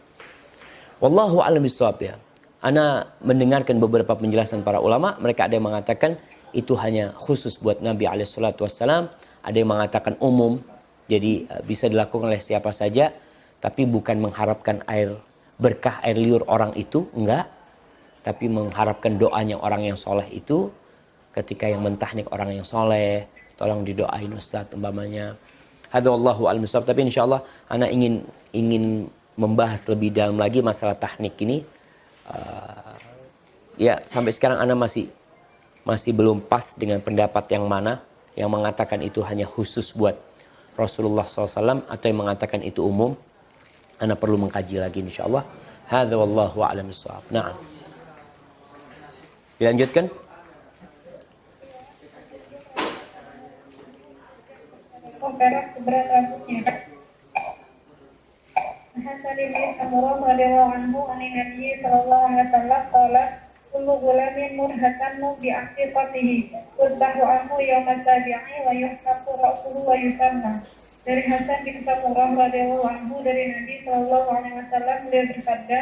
Wallahu a'lam bishawab ya. Ana mendengarkan beberapa penjelasan para ulama, mereka ada yang mengatakan itu hanya khusus buat Nabi SAW, ada yang mengatakan umum, jadi bisa dilakukan oleh siapa saja, tapi bukan mengharapkan berkah air liur orang itu, enggak, tapi mengharapkan doanya orang yang soleh itu. Ketika yang mentahnik orang yang soleh, tolong didoain Ustaz umpamanya. Hadza wallahu a'lam bishawab. Tapi insyaallah ana ingin membahas lebih dalam lagi masalah tahnik ini. Ya sampai sekarang ana masih belum pas dengan pendapat yang mana yang mengatakan itu hanya khusus buat Rasulullah SAW atau yang mengatakan itu umum. Ana perlu mengkaji lagi insyaallah. Hadza wallahu a'lam bishawab. Na'am. Dilanjutkan. Perak seberat rambutnya. Hasan bin Samurah radhiyallahu anhu an Nabi sallallahu alaihi wasallam qala kullu ghulamin murhatannu bi aqiqatihi qultahu anhu yawm al-tabi'i wa yuhqaqu ra'suhu wa yusanna. Dari Hasan bin Samurah radhiyallahu anhu dari Nabi sallallahu alaihi wasallam beliau bersabda,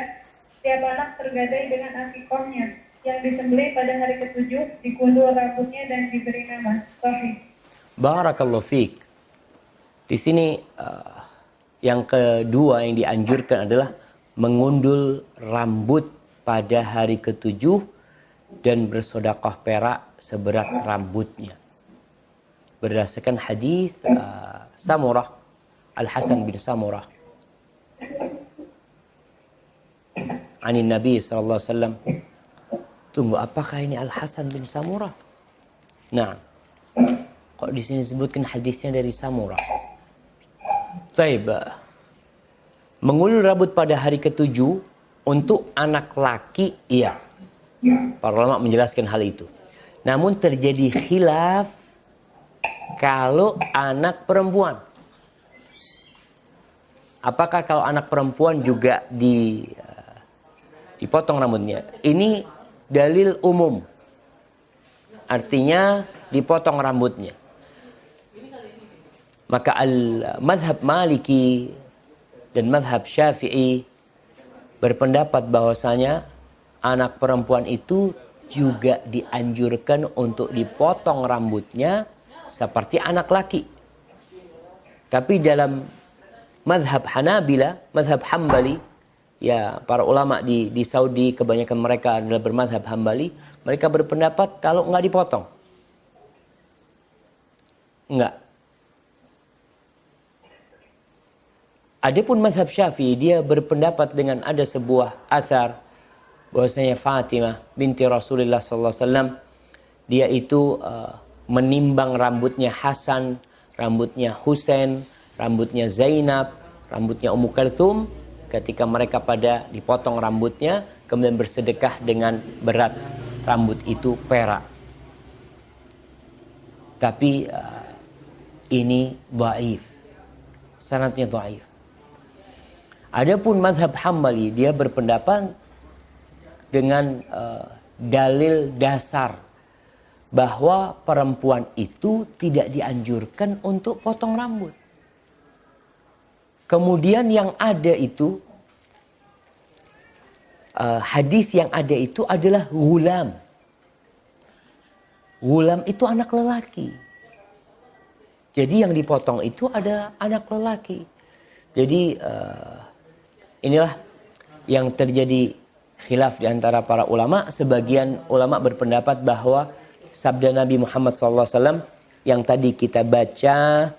setiap anak tergadai dengan aqiqahnya yang disembelih pada hari ke-7, digundul rambutnya dan diberi nama. Sahih. Barakallahu fiik. Di sini yang kedua yang dianjurkan adalah mengundul rambut pada hari ke-7 dan bersedekah perak seberat rambutnya. Berdasarkan hadis Samurah, Al-Hasan bin Samurah. Anin Nabi sallallahu alaihi wasallam. Tunggu, apakah ini Al-Hasan bin Samurah? Nah, kok di sini disebutkan hadisnya dari Samurah? Taib. Mengulur rambut pada hari ke-7 untuk anak laki, iya. Para ulama menjelaskan hal itu. Namun terjadi khilaf kalau anak perempuan. Apakah kalau anak perempuan juga dipotong rambutnya? Ini dalil umum. Artinya dipotong rambutnya. Maka al-madhab Maliki dan madhab Syafi'i berpendapat bahwasanya anak perempuan itu juga dianjurkan untuk dipotong rambutnya seperti anak laki. Tapi dalam madhab Hanabila, madhab Hambali, ya para ulama di Saudi kebanyakan mereka adalah bermadhab Hambali, mereka berpendapat kalau nggak dipotong. Enggak. Adapun mazhab Syafi'i, dia berpendapat dengan ada sebuah athar bahwasanya Fatimah binti Rasulullah sallallahu alaihi wasallam dia itu menimbang rambutnya Hasan, rambutnya Husain, rambutnya Zainab, rambutnya Ummu Kalthum ketika mereka pada dipotong rambutnya kemudian bersedekah dengan berat rambut itu perak. Tapi ini dhaif. Sanadnya dhaif. Adapun mazhab Hambali dia berpendapat dengan dalil dasar bahwa perempuan itu tidak dianjurkan untuk potong rambut. Kemudian yang ada itu, hadis yang ada itu adalah ghulam. Ghulam itu anak lelaki. Jadi yang dipotong itu adalah anak lelaki. Jadi inilah yang terjadi khilaf di antara para ulama. Sebagian ulama berpendapat bahwa sabda Nabi Muhammad SAW yang tadi kita baca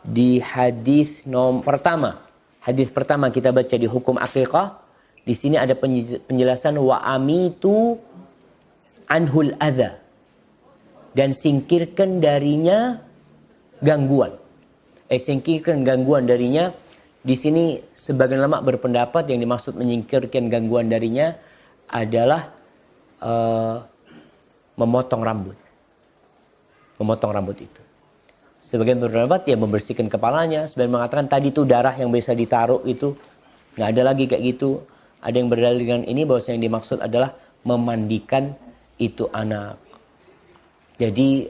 di hadis pertama. Hadis pertama kita baca di hukum akikah. Di sini ada penjelasan wa amitu anhul adha. Dan singkirkan darinya gangguan. Singkirkan gangguan darinya. Di sini sebagian ulama berpendapat yang dimaksud menyingkirkan gangguan darinya adalah memotong rambut. Memotong rambut itu. Sebagian berpendapat ya membersihkan kepalanya. Sebagian mengatakan tadi itu darah yang bisa ditaruh itu nggak ada lagi kayak gitu. Ada yang berdalil dengan ini bahwa yang dimaksud adalah memandikan itu anak. Jadi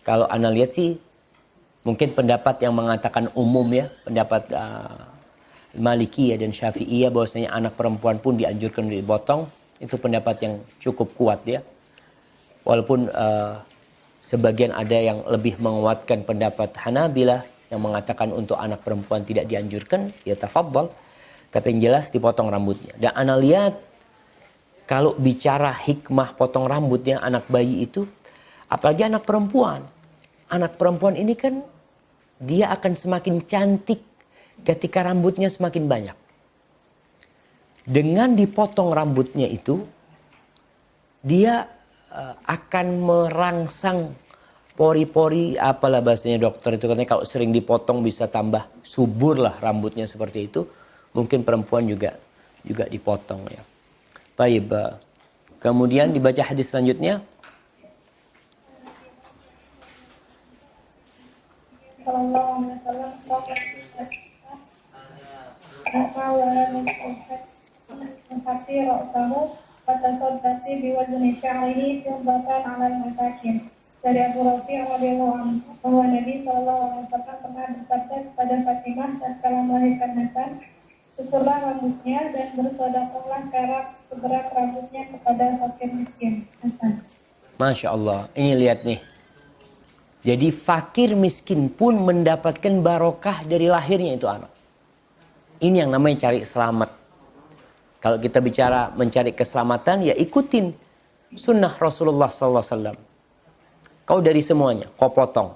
kalau Anda lihat sih mungkin pendapat yang mengatakan umum ya, pendapat Malikiyah dan Syafi'iyah bahwasanya anak perempuan pun dianjurkan dipotong, itu pendapat yang cukup kuat ya. Walaupun sebagian ada yang lebih menguatkan pendapat Hanabilah yang mengatakan untuk anak perempuan tidak dianjurkan, ya tafadhal. Tapi yang jelas dipotong rambutnya. Dan Anda lihat kalau bicara hikmah potong rambutnya anak bayi itu, apalagi anak perempuan. Anak perempuan ini kan dia akan semakin cantik ketika rambutnya semakin banyak. Dengan dipotong rambutnya itu, dia akan merangsang pori-pori, apalah bahasanya dokter itu katanya kalau sering dipotong bisa tambah subur lah rambutnya seperti itu. Mungkin perempuan juga dipotong ya. Baik. Kemudian dibaca hadis selanjutnya. Dari Abu Rafi radhiyallahu anhu bahwa Nabi sallallahu alaihi wasallam pernah bersabda kepada Fatimah tatkala melahirkan Hasan, syukurlah rambutnya dan bersedekahlah seberat rambutnya kepada fakir miskin. Hasan. Masya Allah, ini lihat nih. Jadi fakir miskin pun mendapatkan barokah dari lahirnya itu anak. Ini yang namanya cari selamat. Kalau kita bicara mencari keselamatan, ya ikutin sunnah Rasulullah SAW. Kau dari semuanya, kau potong.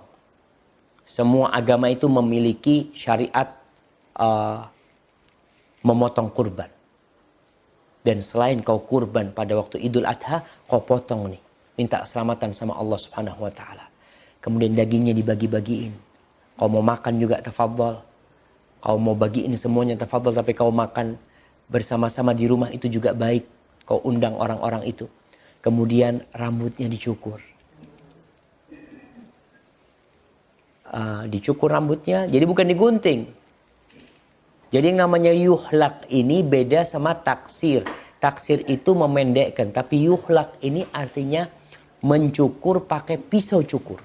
Semua agama itu memiliki syariat memotong kurban. Dan selain kau kurban pada waktu Idul Adha, kau potong nih. Minta keselamatan sama Allah Subhanahu wa Ta'ala. Kemudian dagingnya dibagi-bagiin. Kau mau makan juga tafadhal. Kau mau bagiin semuanya tafadhal, tapi kau makan bersama-sama di rumah itu juga baik. Kau undang orang-orang itu. Kemudian rambutnya dicukur. Dicukur rambutnya, jadi bukan digunting. Jadi yang namanya yuhlak ini beda sama taksir. Taksir itu memendekkan, tapi yuhlak ini artinya mencukur pakai pisau cukur.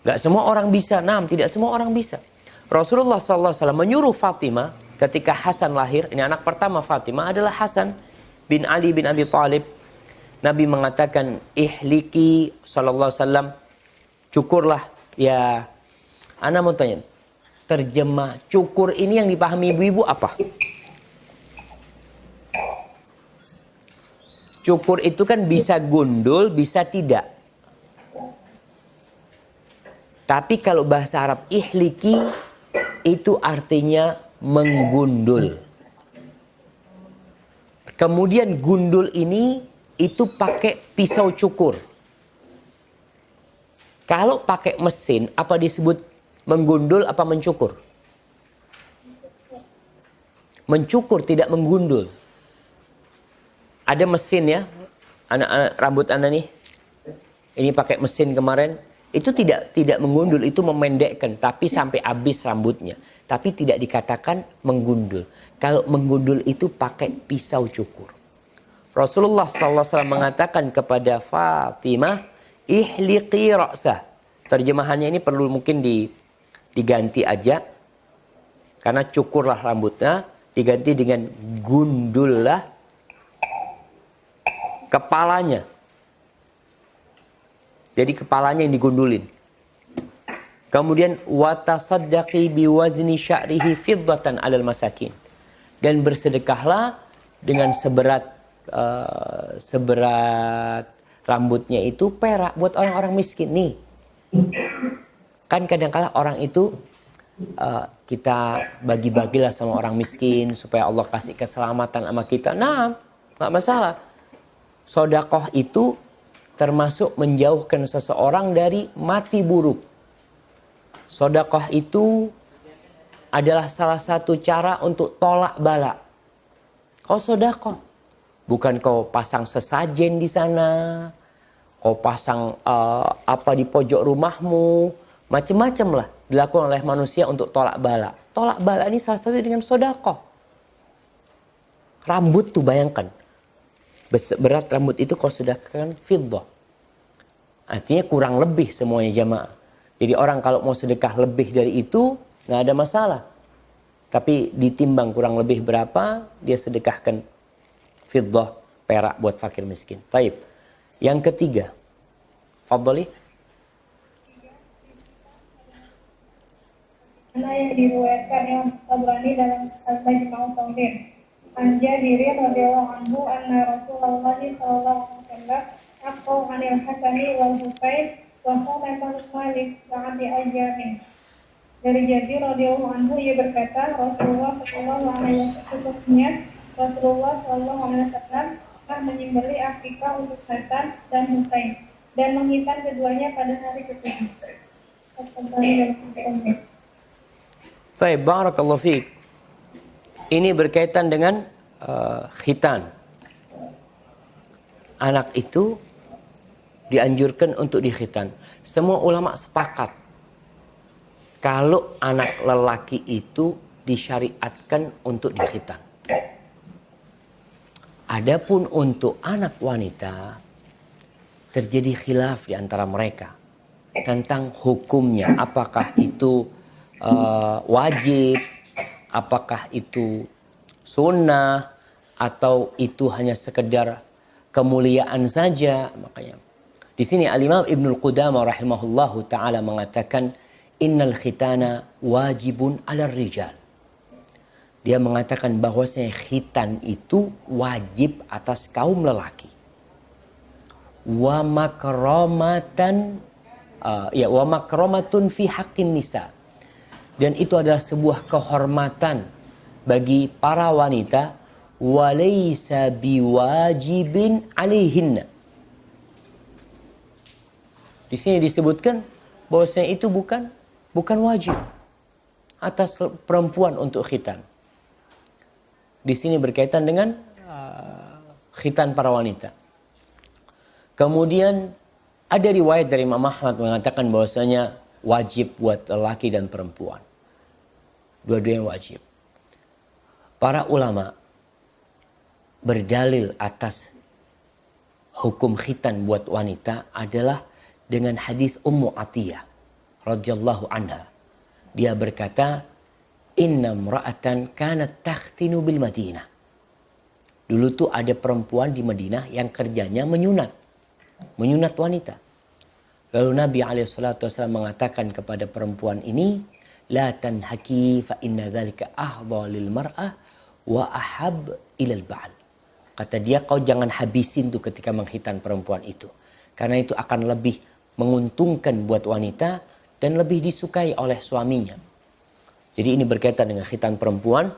Gak semua orang bisa, tidak semua orang bisa. Rasulullah SAW menyuruh Fatimah ketika Hasan lahir, ini anak pertama Fatimah adalah Hasan bin Ali bin Abi Thalib. Nabi mengatakan, ihliki SAW, cukurlah. Ya, Ana mau tanya, terjemah cukur ini yang dipahami ibu-ibu apa? Cukur itu kan bisa gundul, bisa tidak. Tapi kalau bahasa Arab ihliki itu artinya menggundul. Kemudian gundul ini itu pakai pisau cukur. Kalau pakai mesin, apa disebut menggundul apa mencukur? Mencukur, tidak menggundul. Ada mesin ya, rambut Anda nih. Ini pakai mesin kemarin. Itu tidak menggundul, itu memendekkan. Tapi sampai habis rambutnya. Tapi tidak dikatakan menggundul. Kalau menggundul itu pakai pisau cukur. Rasulullah SAW mengatakan kepada Fatimah, ihliqi ra'sah. Terjemahannya ini perlu mungkin diganti aja. Karena cukurlah rambutnya, diganti dengan gundullah kepalanya. Jadi kepalanya yang digundulin. Kemudian watasaddaqi biwazni sya'rihi fiddatan 'alal masakin. Dan bersedekahlah dengan seberat rambutnya itu perak buat orang-orang miskin nih. Kan kadang-kala orang itu kita bagi-bagilah sama orang miskin supaya Allah kasih keselamatan sama kita. Nah, nggak masalah. Sedekah itu termasuk menjauhkan seseorang dari mati buruk. Sedekah itu adalah salah satu cara untuk tolak bala. Kau sedekah, bukan kau pasang sesajen di sana, kau pasang apa di pojok rumahmu, macam-macam lah dilakukan oleh manusia untuk tolak bala. Tolak bala ini salah satu dengan sedekah. Rambut tuh bayangkan, berat rambut itu kau sedekahkan fiddah. Artinya kurang lebih semuanya jamaah. Jadi orang kalau mau sedekah lebih dari itu nggak ada masalah. Tapi ditimbang kurang lebih berapa dia sedekahkan fiddah perak buat fakir miskin. Taib. Yang ketiga, fadhali. Mana yang diriwayatkan Imam Tabrani dalam Al-Majma'u Tauhid. An Jabir radhiyallahu anhu anna Rasulullah sallallahu alaihi wasallam aqaw 'anil Hasani wal Husain wa qala Malik sa'ati ajamin. Dari Jabir radhiyallahu anhu ia berkata, Rasulullah sallallahu alaihi wasallam telah menyembelih akikah untuk Hasan dan Husain dan menghitan keduanya pada hari ketujuh. Baik, barakallahu fiik. Ini berkaitan dengan khitan. Anak itu dianjurkan untuk dikhitan. Semua ulama sepakat kalau anak lelaki itu disyariatkan untuk dikhitan. Adapun untuk anak wanita terjadi khilaf di antara mereka tentang hukumnya. Apakah itu wajib, apakah itu sunnah, atau itu hanya sekedar kemuliaan saja. Makanya di sini Al-Imam Ibnul Qudamah rahimahullahu taala mengatakan innal khitana wajibun 'alar rijal. Dia mengatakan bahwasanya khitan itu wajib atas kaum lelaki. Wa makramatan wa makramatun fi haqqin nisa. Dan itu adalah sebuah kehormatan bagi para wanita, walaysa biwajibin 'alaihinna. Di sini disebutkan bahwasanya itu bukan wajib atas perempuan untuk khitan. Di sini berkaitan dengan khitan para wanita. Kemudian ada riwayat dari Imam Ahmad mengatakan bahwasanya wajib buat lelaki dan perempuan. Dua-duanya wajib. Para ulama berdalil atas hukum khitan buat wanita adalah dengan hadis Ummu Atiyah radhiyallahu anha. Dia berkata, inna imra'atan kanat takhtinu bil Madinah. Dulu tuh ada perempuan di Madinah yang kerjanya menyunat wanita. Lalu Nabi SAW mengatakan kepada perempuan ini, la tanhaki fa inna dzalika ahdha lil mar'ah wa ahab ilal ba'al. Kata dia, kau jangan habisin tuh ketika menghitan perempuan itu. Karena itu akan lebih menguntungkan buat wanita dan lebih disukai oleh suaminya. Jadi ini berkaitan dengan khitan perempuan.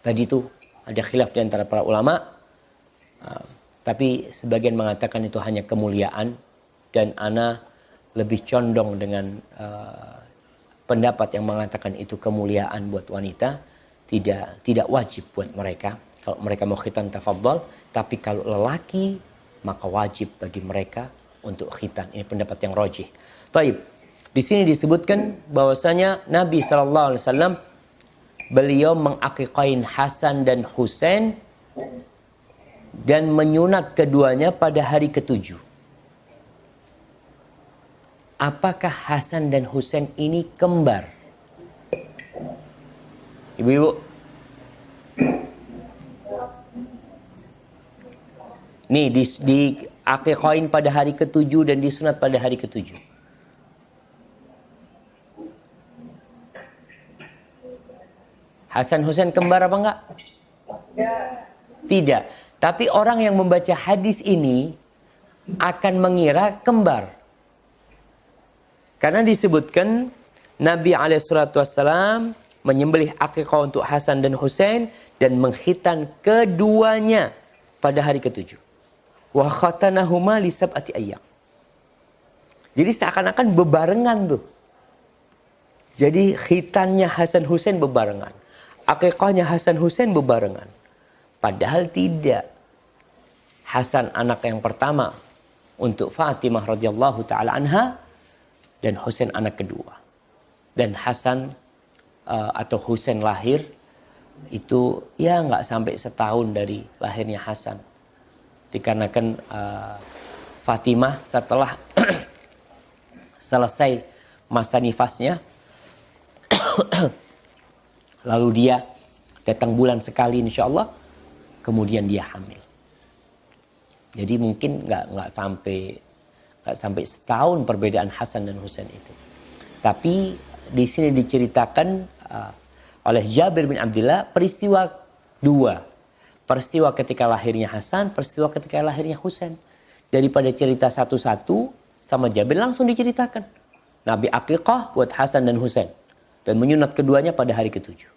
Tadi itu ada khilaf di antara para ulama. Tapi sebagian mengatakan itu hanya kemuliaan. Dan ana lebih condong dengan pendapat yang mengatakan itu kemuliaan buat wanita. Tidak wajib buat mereka. Kalau mereka mau khitan tafadhal. Tapi kalau lelaki maka wajib bagi mereka untuk khitan. Ini pendapat yang rajih. Taib. Di sini disebutkan bahwasanya Nabi SAW beliau mengaqiqain Hasan dan Husain dan menyunat keduanya pada hari ketujuh. Apakah Hasan dan Husain ini kembar? Ibu-ibu. Nih di akikahin pada hari ketujuh dan disunat pada hari ketujuh. Hasan Husain kembar apa enggak? Tidak. Tapi orang yang membaca hadis ini akan mengira kembar. Karena disebutkan Nabi SAW menyembelih akikah untuk Hasan dan Husain dan menghitan keduanya pada hari ketujuh. Wa khatanahuma li sab'ati ayyam. Jadi seakan-akan bebarengan tuh. Jadi khitannya Hasan Husain bebarengan. Akikahnya Hasan Husain bebarengan. Padahal tidak. Hasan anak yang pertama untuk Fatimah radhiyallahu taala anha dan Husain anak kedua. Dan Hasan atau Husain lahir itu ya nggak sampai setahun dari lahirnya Hasan. Dikarenakan Fatimah setelah selesai masa nifasnya lalu dia datang bulan sekali insya Allah, kemudian dia hamil. Jadi mungkin nggak sampai setahun perbedaan Hasan dan Husain itu. Tapi di sini diceritakan oleh Jabir bin Abdullah peristiwa dua. Peristiwa ketika lahirnya Hasan, peristiwa ketika lahirnya Husain. Daripada cerita satu-satu sama Jabir langsung diceritakan. Nabi akikah buat Hasan dan Husain. Dan menyunat keduanya pada hari ketujuh.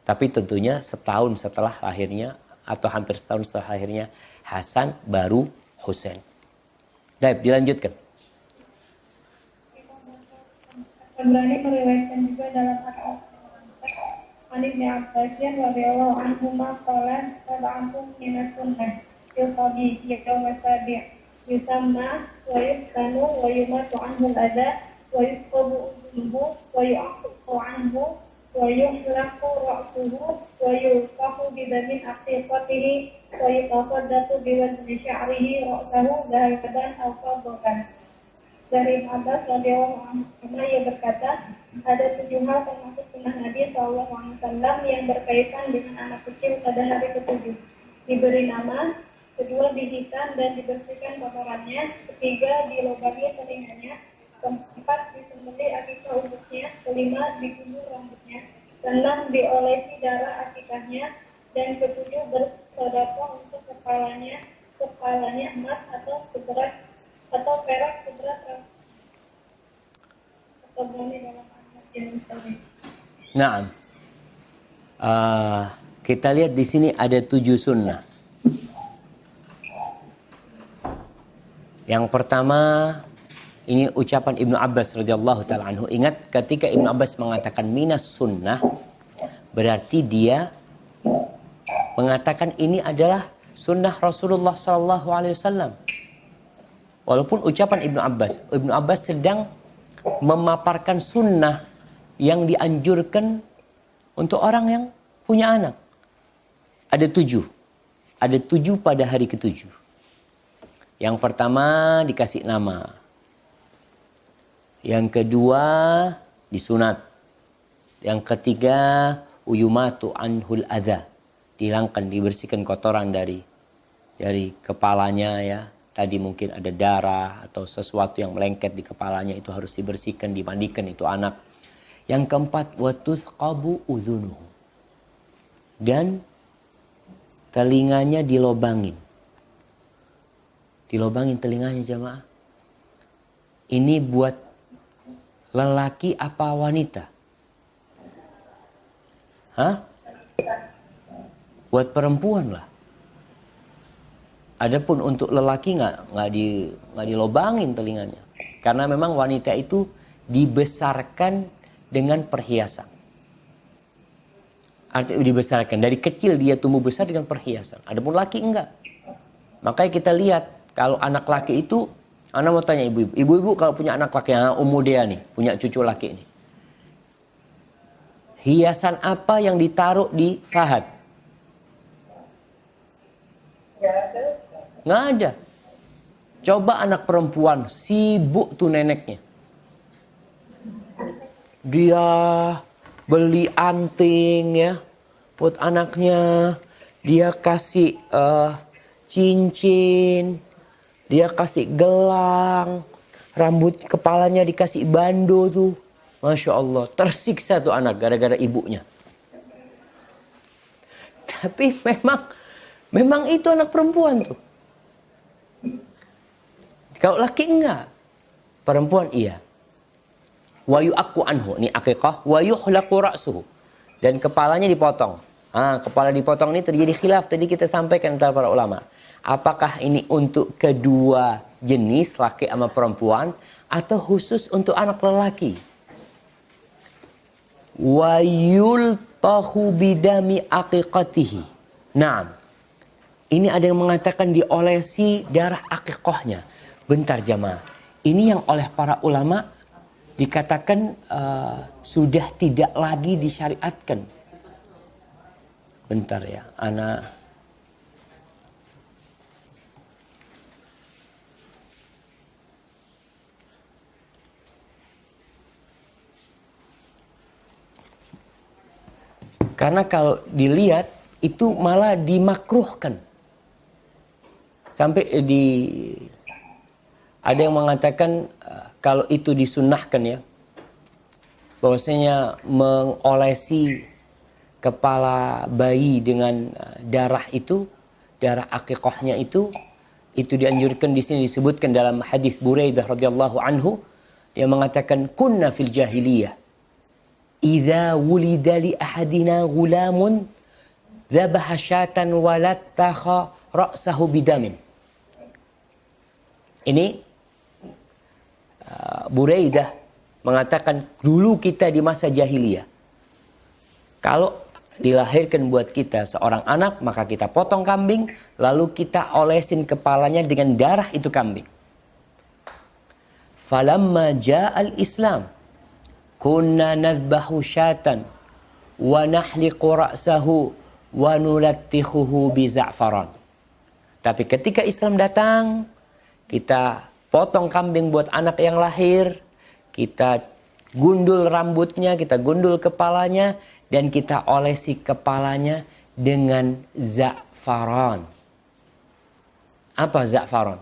Tapi tentunya setahun setelah lahirnya atau hampir setahun setelah lahirnya Hasan baru Husain. Baik, dilanjutkan. Tabrani meriwayatkan juga dalam An Ibnu Abbas radhiyallahu anhu qala sab'atun minas sunnah yusabi yawma sabi' yusamma wa yuftanu wa yumatu anhu al-adha wa yusqabu udhunuhu wa yu'aqu anhu wa yuhlaqu ra'suhu wa yuqahu bidamin aqiqatihi wa yutafaddatu biwazni sya'rihi ra'sahu dahaban aw fadlan. Dari Abbas radhiyallahu anhu ia berkata, ada 7 hal termasuk sunnah Nabi SAW yang berkaitan dengan anak kecil pada hari ketujuh. Diberi nama, kedua dihitan dan dibersihkan kotorannya, ketiga dilobangi telinganya, keempat disembelih akikah uduknya, kelima dikubur rambutnya, keenam diolesi darah akikahnya, dan ketujuh bersedekah untuk kepalanya emas atau seberat atau perak seberat atau berani dalam ayat yang misalnya. Nah, kita lihat di sini ada 7 sunnah. Yang pertama, ini ucapan Ibnu Abbas radhiyallahu taala anhu. Ingat ketika Ibnu Abbas mengatakan minas sunnah, berarti dia mengatakan ini adalah sunnah Rasulullah sallallahu alaihi wasallam. Walaupun ucapan Ibnu Abbas sedang memaparkan sunnah yang dianjurkan untuk orang yang punya anak. Ada 7. Ada 7 pada hari ketujuh. Yang pertama dikasih nama. Yang kedua disunat. Yang ketiga uyumatu anhul adha. Dihilangkan, dibersihkan kotoran dari kepalanya ya. Tadi mungkin ada darah atau sesuatu yang melengket di kepalanya, itu harus dibersihkan, dimandikan itu anak. Yang keempat, watusqabu udhunuhu. Dan telinganya dilobangin. Dilobangin telinganya jamaah. Ini buat lelaki apa wanita? Hah? Buat perempuan lah. Adapun untuk lelaki nggak dilobangin telinganya, karena memang wanita itu dibesarkan dengan perhiasan. Artinya dibesarkan dari kecil dia tumbuh besar dengan perhiasan. Adapun laki enggak. Makanya kita lihat kalau anak laki itu, Ana mau tanya ibu-ibu kalau punya anak laki yang umur dia nih, punya cucu laki ini, hiasan apa yang ditaruh di Fahad? Nggak ada. Coba anak perempuan, sibuk tuh neneknya. Dia beli anting ya buat anaknya. Dia kasih cincin. Dia kasih gelang. Rambut kepalanya dikasih bando tuh. Masya Allah. Tersiksa tuh anak gara-gara ibunya. Tapi memang itu anak perempuan tuh. Kalau laki enggak. Perempuan iya. Wa yu'akku anhu. Ini akikah. Wa yuhlaqu ra'suhu. Dan kepalanya dipotong. Kepala dipotong ini terjadi khilaf. Tadi kita sampaikan antara para ulama. Apakah ini untuk kedua jenis, laki sama perempuan. Atau khusus untuk anak lelaki. Wa yultahu bidami aqiqatihi. Nah. Ini ada yang mengatakan diolesi darah akikahnya. Bentar jamaah. Ini yang oleh para ulama dikatakan sudah tidak lagi disyariatkan. Bentar ya, ana karena kalau dilihat itu malah dimakruhkan. Sampai ada yang mengatakan kalau itu disunnahkan ya, bahwasanya mengolesi kepala bayi dengan darah itu, darah akikahnya itu dianjurkan. Di sini disebutkan dalam hadis Buraidah radhiyallahu anhu yang mengatakan kunna fil jahiliyah idza wulida li ahadina gulamun dzabaha syatan walattaha ra'sahu bidamin. Ini Buraidah mengatakan dulu kita di masa jahiliyah. Kalau dilahirkan buat kita seorang anak, maka kita potong kambing, lalu kita olesin kepalanya dengan darah itu kambing. Falamma ja'al Islam, kunna nadbahu syatan, wa nahliqu ra'sahu, wa nulattikhuhu bi za'faran. Tapi ketika Islam datang, kita potong kambing buat anak yang lahir, kita gundul rambutnya, kita gundul kepalanya, dan kita olesi kepalanya dengan za'faran. Apa za'faran?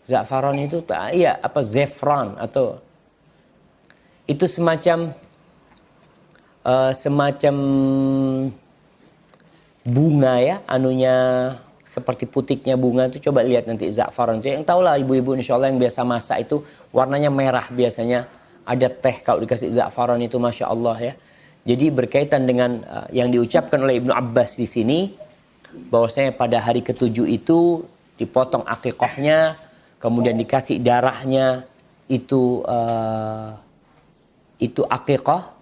Za'faran itu iya apa zefran atau itu semacam bunga ya, anunya seperti putiknya bunga itu. Coba lihat nanti za'faran itu. Yang tahu lah ibu-ibu insyaallah yang biasa masak itu warnanya merah biasanya. Ada teh kalau dikasih za'faran itu, masya Allah ya. Jadi berkaitan dengan yang diucapkan oleh Ibnu Abbas di sini, bahwasanya pada hari ketujuh itu dipotong akikahnya, kemudian dikasih darahnya itu akikah,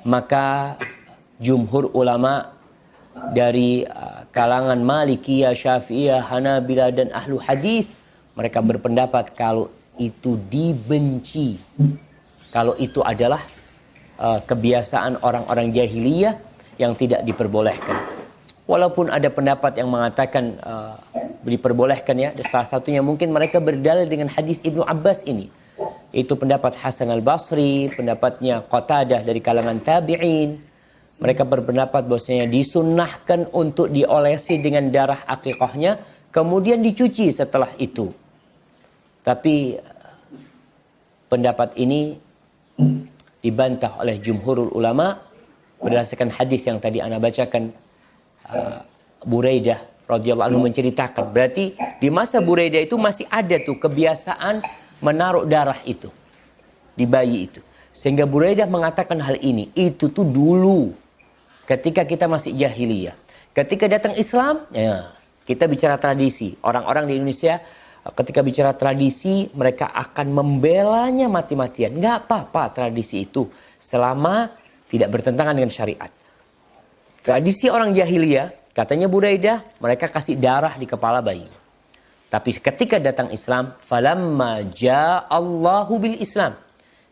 maka jumhur ulama dari kalangan Malikiyah, Syafi'iyah, Hanabilah dan ahlu hadis, mereka berpendapat kalau itu dibenci, kalau itu adalah kebiasaan orang-orang jahiliyah yang tidak diperbolehkan. Walaupun ada pendapat yang mengatakan diperbolehkan ya, salah satunya mungkin mereka berdalil dengan hadis Ibnu Abbas ini. Itu pendapat Hasan al-Basri, pendapatnya Qatadah dari kalangan tabi'in. Mereka berpendapat bahwasanya disunnahkan untuk diolesi dengan darah akikahnya, kemudian dicuci setelah itu. Tapi pendapat ini dibantah oleh jumhurul ulama berdasarkan hadis yang tadi ana bacakan. Buraidah radhiyallahu anhu menceritakan, berarti di masa Buraidah itu masih ada tuh kebiasaan menaruh darah itu di bayi itu. Sehingga Buraidah mengatakan hal ini, itu tuh dulu ketika kita masih jahiliyah. Ketika datang Islam, ya, kita bicara tradisi. Orang-orang di Indonesia ketika bicara tradisi, mereka akan membelanya mati-matian. Nggak apa-apa tradisi itu selama tidak bertentangan dengan syariat. Tradisi orang jahiliyah, katanya Buraidah, mereka kasih darah di kepala bayi. Tapi ketika datang Islam, falamma ja'allahu bil Islam.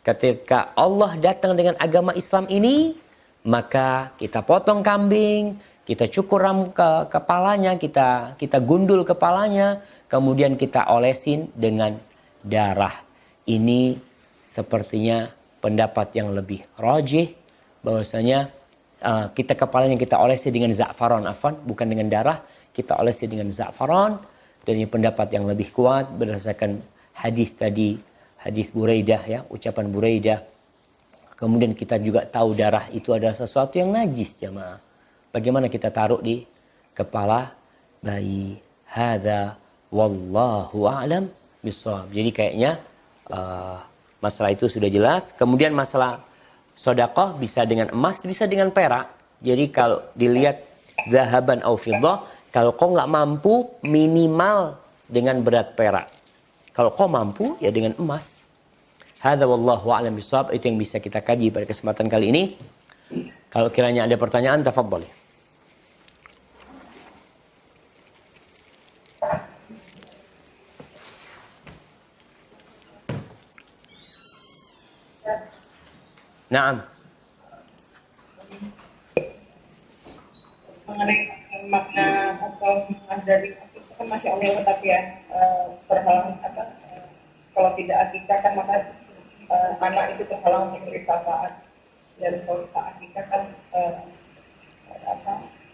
Ketika Allah datang dengan agama Islam ini, maka kita potong kambing, Kita cukur ke kepalanya, kita gundul kepalanya, kemudian kita olesin dengan darah. Ini sepertinya pendapat yang lebih rajih, bahwasanya kita kepalanya kita olesi dengan za'faron, bukan dengan darah, kita olesi dengan za'faron. Dan ini pendapat yang lebih kuat berdasarkan hadis tadi, hadis Buraidah ya, ucapan Buraidah. Kemudian kita juga tahu darah itu adalah sesuatu yang najis, jemaah. Bagaimana kita taruh di kepala bayi? Hadza wallahu a'lam bishawab. Jadi kayaknya masalah itu sudah jelas. Kemudian masalah sedekah bisa dengan emas, bisa dengan perak. Jadi kalau dilihat zahaban au fiddah, kalau kau nggak mampu minimal dengan berat perak. Kalau kau mampu ya dengan emas. Hadza wallahu a'lam bishawab. Itu yang bisa kita kaji pada kesempatan kali ini. Kalau kiranya ada pertanyaan, tafadhol. Naam. Mengenai makna atau dari itu kan masih Allah tapi ya terhalang kalau tidak akikah kan maka anak itu terhalang untuk bersafaat, dan kalau tak akikah kan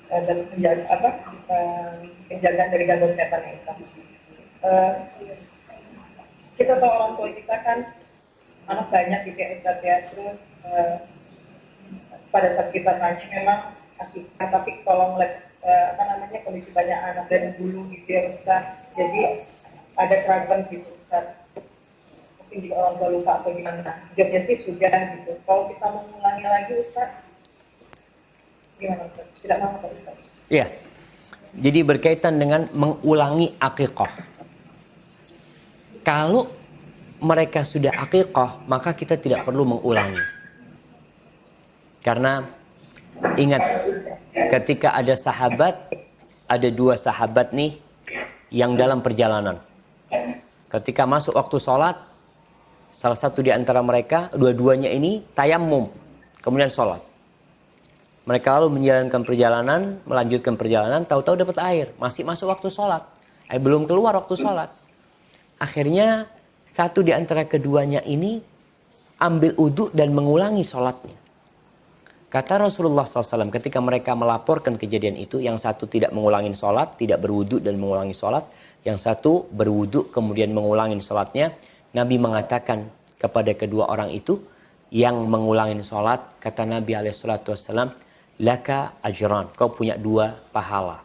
dan penjagaan dari gangguan setan itu. Kita tahu orang tua kita kan anak banyak gitu ya Ustaz ya, terus pada saat kita tanya memang akikah, tapi kalau melihat kondisi banyak anak dan dulu gitu ya Ustaz, jadi ada keraguan gitu Ustaz, mungkin juga orang tua lupa atau gimana. Jawabnya sih sudah gitu. Kalau kita mau mengulangi lagi Ustaz, gimana Ustaz? Tidak mau Ustaz? Iya. Jadi berkaitan dengan mengulangi akikah. Kalau mereka sudah akikah, maka kita tidak perlu mengulangi. Karena ingat, ketika ada sahabat, ada dua sahabat nih yang dalam perjalanan. Ketika masuk waktu sholat, salah satu di antara mereka, dua-duanya ini tayammum, kemudian sholat. Mereka lalu menjalankan perjalanan, melanjutkan perjalanan, tahu-tahu dapat air, masih masuk waktu sholat. Belum keluar waktu sholat. Akhirnya satu di antara keduanya ini ambil uduk dan mengulangi sholatnya. Kata Rasulullah SAW ketika mereka melaporkan kejadian itu, yang satu tidak mengulangi sholat, tidak berwuduk dan mengulangi sholat. Yang satu berwuduk kemudian mengulangi sholatnya. Nabi mengatakan kepada kedua orang itu yang mengulangi sholat, kata Nabi SAW, laka ajran, kau punya dua pahala.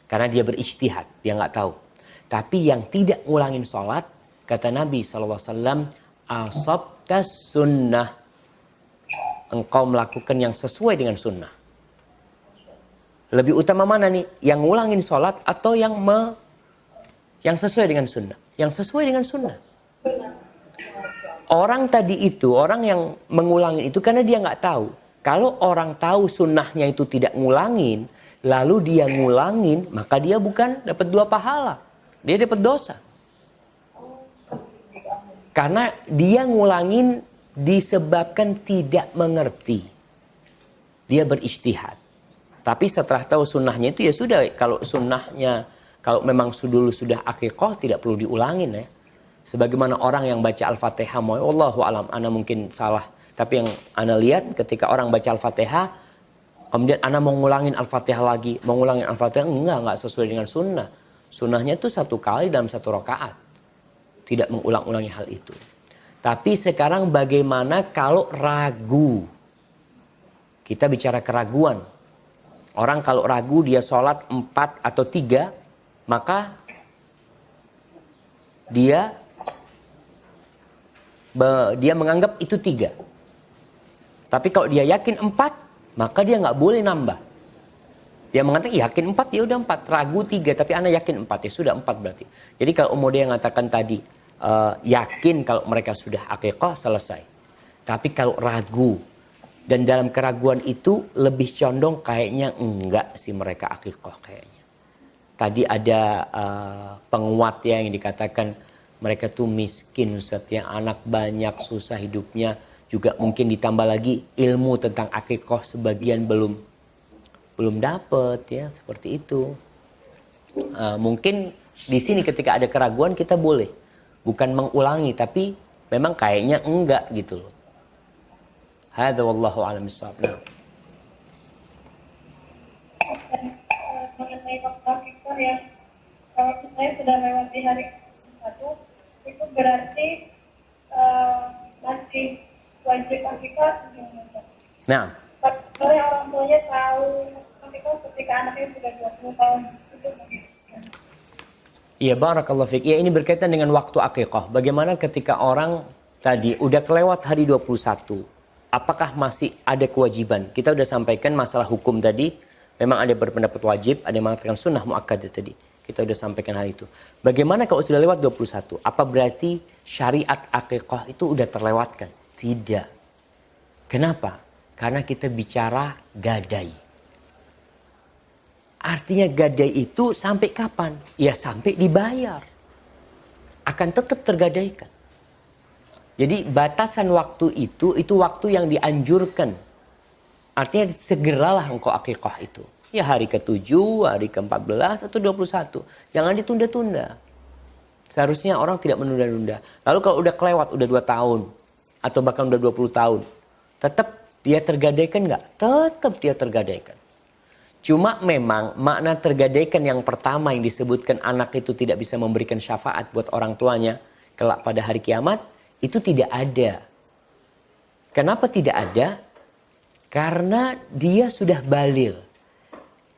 Karena dia berijtihad, dia nggak tahu. Tapi yang tidak ngulangin sholat, kata Nabi SAW, asabtas sunnah, engkau melakukan yang sesuai dengan sunnah. Lebih utama mana nih? Yang ngulangin sholat atau yang sesuai dengan sunnah? Yang sesuai dengan sunnah. Orang tadi itu, orang yang mengulangi itu karena dia nggak tahu. Kalau orang tahu sunnahnya itu tidak ngulangin, lalu dia ngulangin, maka dia bukan dapat dua pahala. Dia dapat dosa. Karena dia ngulangin disebabkan tidak mengerti. Dia berijtihad. Tapi setelah tahu sunnahnya itu ya sudah. Kalau sunnahnya, kalau memang dulu sudah akikah, tidak perlu diulangin ya. Sebagaimana orang yang baca Al-Fatihah, wallahu alam, ana mungkin salah. Tapi yang ana lihat ketika orang baca Al-Fatihah, kemudian ana mau ngulangin Al-Fatihah lagi, mau ngulangin Al-Fatihah, enggak sesuai dengan sunnah. Sunnahnya itu satu kali dalam satu rakaat. Tidak mengulang-ulangi hal itu. Tapi sekarang bagaimana kalau ragu? Kita bicara keraguan. Orang kalau ragu dia sholat 4 atau 3, maka dia menganggap itu 3. Tapi kalau dia yakin 4, maka dia nggak boleh nambah. Dia mengatakan yakin 4, ya udah 4. Ragu 3, tapi ana yakin 4, ya sudah 4 berarti. Jadi kalau umur dia mengatakan tadi, yakin kalau mereka sudah akikah, selesai. Tapi kalau ragu, dan dalam keraguan itu lebih condong kayaknya enggak sih mereka akikah kayaknya. Tadi ada penguat ya yang dikatakan mereka tuh miskin Ustaz ya, anak banyak, susah hidupnya. Juga mungkin ditambah lagi ilmu tentang akikah sebagian belum belum dapet ya, seperti itu. Mungkin di sini ketika ada keraguan kita boleh bukan mengulangi, tapi memang kayaknya enggak gitu loh. Hadza wallahu a'lam bishawab. Nah. Mengenai waktu akikah yang kalau saya sudah lewati hari satu, itu berarti masih wajib akikah. Nah, Kalau yang orang tuanya tahu akikah ketika anaknya sudah 20 tahun itu begitu. iya barakallahu fiik. Ya, ini berkaitan dengan waktu akikah. Bagaimana ketika orang tadi udah kelewat hari 21? Apakah masih ada kewajiban? Kita udah sampaikan masalah hukum tadi. Memang ada berpendapat wajib, ada yang mengatakan sunnah muakkadah tadi. Kita udah sampaikan hal itu. Bagaimana kalau sudah lewat 21? Apa berarti syariat akikah itu udah terlewatkan? Tidak. Kenapa? Karena kita bicara gadai. Artinya gadai itu sampai kapan? Ya sampai dibayar. Akan tetap tergadaikan. Jadi batasan waktu itu waktu yang dianjurkan. Artinya segeralah engkau akikah itu. Ya hari ke-7, hari ke-14 atau 21. Jangan ditunda-tunda. Seharusnya orang tidak menunda-nunda. Lalu kalau udah kelewat, udah 2 tahun. Atau bahkan udah 20 tahun. Tetap dia tergadaikan nggak? Tetap dia tergadaikan. Cuma memang makna tergadaikan yang pertama yang disebutkan anak itu tidak bisa memberikan syafaat buat orang tuanya. Kelak pada hari kiamat. Itu tidak ada. Kenapa tidak ada? Karena dia sudah baligh.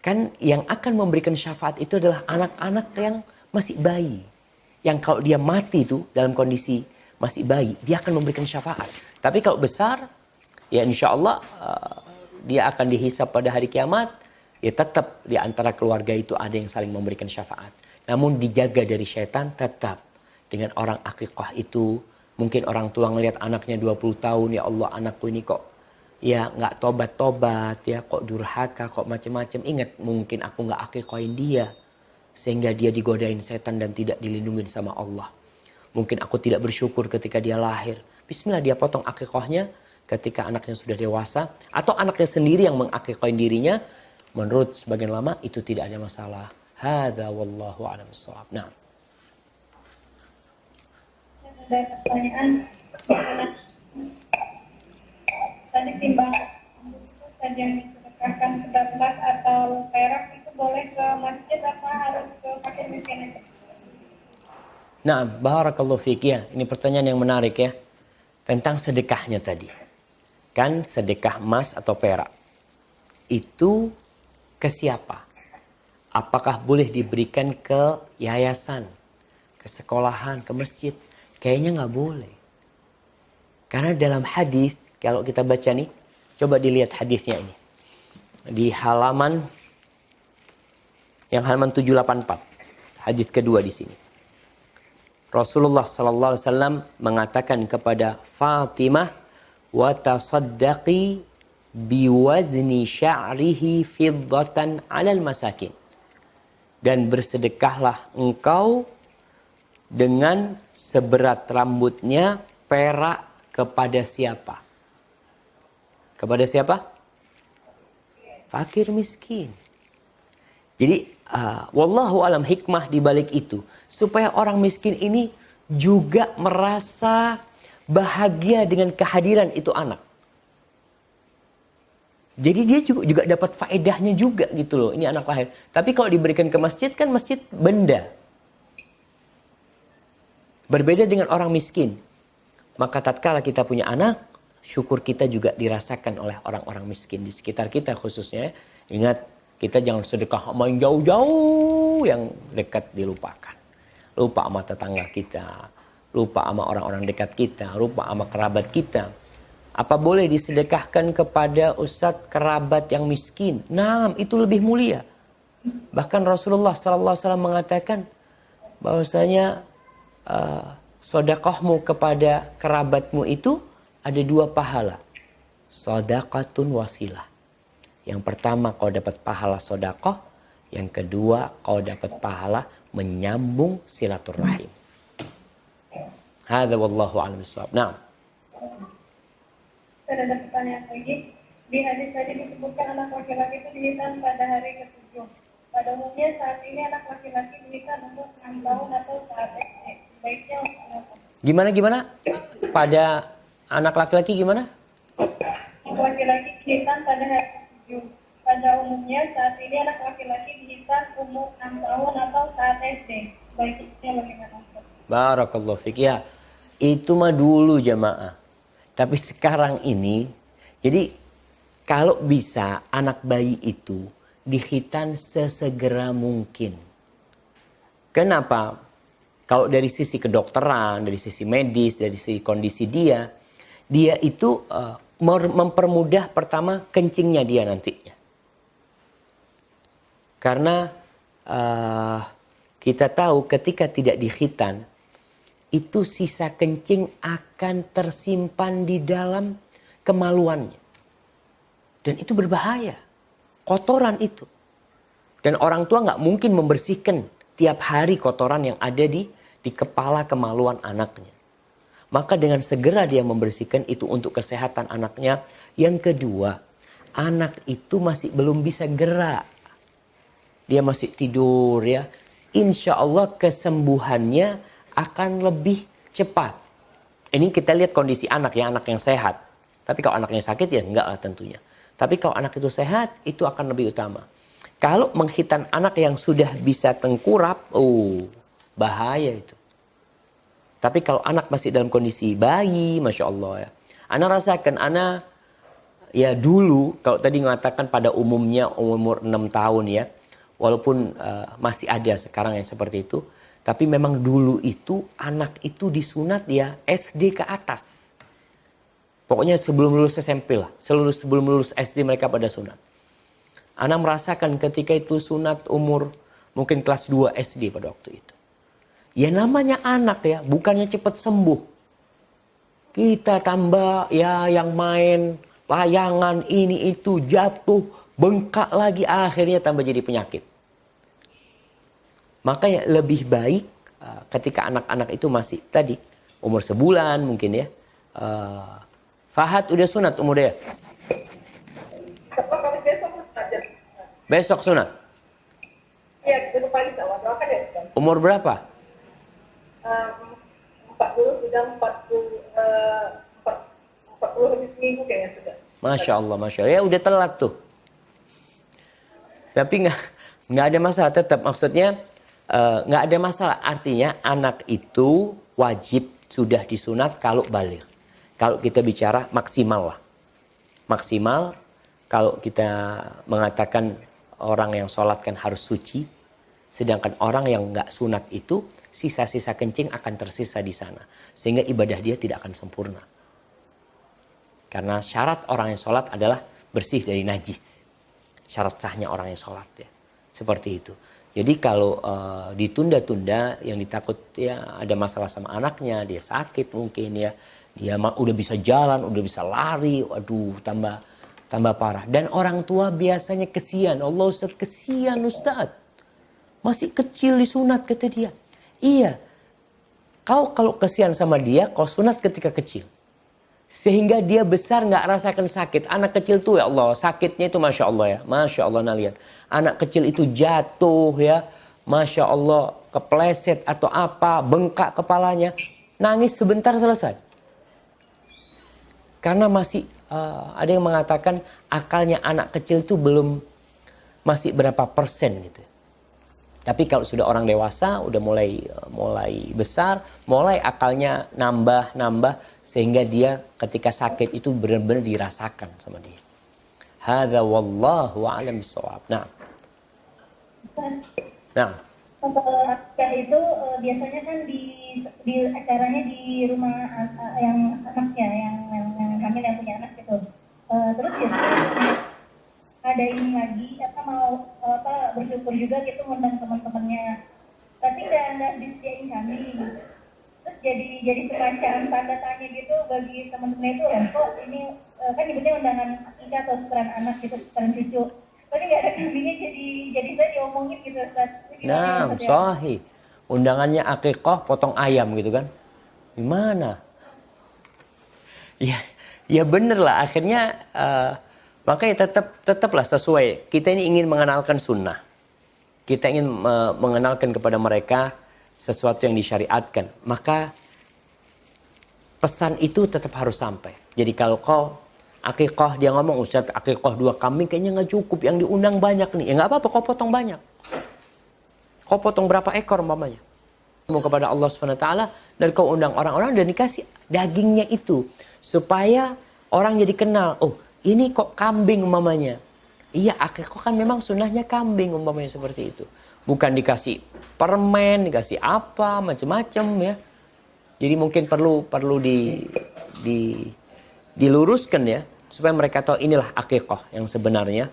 Kan yang akan memberikan syafaat itu adalah anak-anak yang masih bayi. Yang kalau dia mati itu dalam kondisi masih bayi, dia akan memberikan syafaat. Tapi kalau besar, ya insya Allah dia akan dihisab pada hari kiamat. Ya tetap di antara keluarga itu ada yang saling memberikan syafaat. Namun dijaga dari syaitan tetap. Dengan orang akikah itu, mungkin orang tua ngelihat anaknya 20 tahun, ya Allah anakku ini kok ya nggak tobat-tobat, ya kok durhaka, kok macam-macam. Ingat mungkin aku nggak akikahin dia. Sehingga dia digodain setan dan tidak dilindungi sama Allah. Mungkin aku tidak bersyukur ketika dia lahir. Bismillah dia potong akikahnya ketika anaknya sudah dewasa. Atau anaknya sendiri yang mengakikahin dirinya. Menurut sebagian ulama itu tidak ada masalah. Hadza wallahu a'lam bishawab. Nah. Ada pertanyaan tadi timbang saja yang disedekahkan sebelas atau perak itu boleh ke masjid apa harus ke fakir miskin aja? Nah, barakallahu fiik ya. Ini pertanyaan yang menarik ya. Tentang sedekahnya tadi. Kan sedekah emas atau perak. Itu ke siapa? Apakah boleh diberikan ke yayasan, ke sekolahan, ke masjid? Kayaknya nggak boleh. Karena dalam hadis, kalau kita baca nih, coba dilihat hadisnya ini. Di halaman 784. Hadis kedua di sini. Rasulullah sallallahu alaihi wasallam mengatakan kepada Fatimah, "Wa tasaddaqi biwazni sya'rihi fiddatan 'alal masakin." Dan bersedekahlah engkau dengan seberat rambutnya perak kepada siapa? Kepada siapa? Fakir miskin. Jadi wallahu alam hikmah di balik itu supaya orang miskin ini juga merasa bahagia dengan kehadiran itu anak. Jadi dia juga dapat faedahnya juga gitu loh. Ini anak lahir. Tapi kalau diberikan ke masjid kan masjid benda. Berbeda dengan orang miskin. Maka tatkala kita punya anak, syukur kita juga dirasakan oleh orang-orang miskin di sekitar kita khususnya. Ingat, kita jangan sedekah sama yang jauh-jauh, yang dekat dilupakan. Lupa sama tetangga kita, lupa sama orang-orang dekat kita, lupa sama kerabat kita. Apa boleh disedekahkan kepada ustadz kerabat yang miskin? Nah, itu lebih mulia. Bahkan Rasulullah SAW mengatakan bahwasanya sedekahmu kepada kerabatmu itu ada 2 pahala. Shadaqatun wasilah. Yang pertama kau dapat pahala sedekah, yang kedua kau dapat pahala menyambung silaturahim. Hadza wallahu a'lam bishawab. Nah. Ada pertanyaan lagi. Di hadis tadi disebutkan anak laki-laki itu dihitan pada hari ke-7. Pada umumnya saat ini anak laki-laki dihitan umur 6 tahun atau saat SD. Baiknya apa? Gimana? Pada anak laki-laki gimana? Anak laki-laki dihitan pada hari ke-7. Pada umumnya saat ini anak laki-laki dihitan umur 6 tahun atau saat SD. Baiknya bagaimana? Barakallahu fiik. Ya, itu mah dulu jamaah. Tapi sekarang ini, jadi kalau bisa anak bayi itu dihitan sesegera mungkin. Kenapa? Kalau dari sisi kedokteran, dari sisi medis, dari sisi kondisi dia itu mempermudah pertama kencingnya dia nantinya. Karena kita tahu ketika tidak dihitan, itu sisa kencing akan tersimpan di dalam kemaluannya. Dan itu berbahaya. Kotoran itu. Dan orang tua nggak mungkin membersihkan tiap hari kotoran yang ada di kepala kemaluan anaknya. Maka dengan segera dia membersihkan itu untuk kesehatan anaknya. Yang kedua, anak itu masih belum bisa gerak. Dia masih tidur ya. Insya Allah kesembuhannya akan lebih cepat. Ini kita lihat kondisi anak ya, anak yang sehat. Tapi kalau anaknya sakit ya enggak lah tentunya. Tapi kalau anak itu sehat, itu akan lebih utama. Kalau menghitan anak yang sudah bisa tengkurap, bahaya itu. Tapi kalau anak masih dalam kondisi bayi, Masya Allah ya. Anak rasakan, anak ya dulu, kalau tadi mengatakan pada umumnya umur 6 tahun ya. Walaupun masih ada sekarang yang seperti itu. Tapi memang dulu itu anak itu disunat ya SD ke atas. Pokoknya sebelum lulus SMP lah. Sebelum lulus SD mereka pada sunat. Anak merasakan ketika itu sunat umur mungkin kelas 2 SD pada waktu itu. Ya namanya anak ya, bukannya cepat sembuh. Kita tambah ya yang main, layangan ini itu jatuh, bengkak lagi akhirnya tambah jadi penyakit. Makanya lebih baik ketika anak-anak itu masih tadi umur sebulan mungkin ya. Fahad udah sunat umur dia? Besok sunat? Iya, besok pagi doakan ya. Umur berapa? 40 sudah 40 lebih seminggu kayaknya sudah. Masya Allah. Ya udah telat tuh. Tapi nggak ada masalah tetap. Maksudnya nggak ada masalah. Artinya anak itu wajib sudah disunat kalau balik. Kalau kita bicara maksimal lah. Maksimal kalau kita mengatakan orang yang sholat kan harus suci. Sedangkan orang yang nggak sunat itu sisa-sisa kencing akan tersisa di sana. Sehingga ibadah dia tidak akan sempurna. Karena syarat orang yang sholat adalah bersih dari najis. Syarat sahnya orang yang sholat ya. Seperti itu. Jadi kalau ditunda-tunda yang ditakut ya ada masalah sama anaknya, dia sakit mungkin ya, dia udah bisa jalan, udah bisa lari, waduh tambah parah. Dan orang tua biasanya kesian, Allah Ustaz kesian Ustaz, masih kecil disunat kata dia. Iya, kau kalau kesian sama dia, kau sunat ketika kecil. Sehingga dia besar nggak rasakan sakit. Anak kecil tuh ya Allah, sakitnya itu Masya Allah ya. Masya Allah, nah lihat. Anak kecil itu jatuh ya. Masya Allah, kepleset atau apa, bengkak kepalanya. Nangis sebentar selesai. Karena masih ada yang mengatakan akalnya anak kecil itu belum masih berapa persen gitu. Tapi kalau sudah orang dewasa, udah mulai besar, mulai akalnya nambah sehingga dia ketika sakit itu benar-benar dirasakan sama dia. Hadza wallahu a'lam bishawab. Nah. Untuk akikah itu biasanya kan di acaranya di rumah yang anaknya, yang hamil yang punya anak gitu. Terus biasanya ada ini lagi mau bersyukur juga gitu undang teman-temannya, tapi nggak disediain kami. Terus jadi semacam tanda tanya gitu bagi teman-teman itu, kok ini kan nyebutnya undangan akikah atau syukuran anak gitu, syukuran cucu, tapi nggak ada kambingnya, jadi saya diomongin gitu Ustaz. Nah, sahih. Undangannya akikah potong ayam gitu kan? Gimana? Ya bener lah akhirnya Makanya tetaplah sesuai. Kita ini ingin mengenalkan sunnah. Kita ingin mengenalkan kepada mereka sesuatu yang disyariatkan. Maka pesan itu tetap harus sampai. Jadi kalau kau akikah, dia ngomong, Ustaz akikah 2 kambing kayaknya nggak cukup. Yang diundang banyak nih. Ya nggak apa-apa, kau potong banyak. Kau potong berapa ekor umpamanya. Mau kepada Allah SWT dan kau undang orang-orang dan dikasih dagingnya itu. Supaya orang jadi kenal. Oh, ini kok kambing umpamanya. Iya, akikah kan memang sunnahnya kambing umpamanya seperti itu. Bukan dikasih permen, dikasih apa, macam-macam ya. Jadi mungkin perlu diluruskan ya. Supaya mereka tahu inilah akikah yang sebenarnya.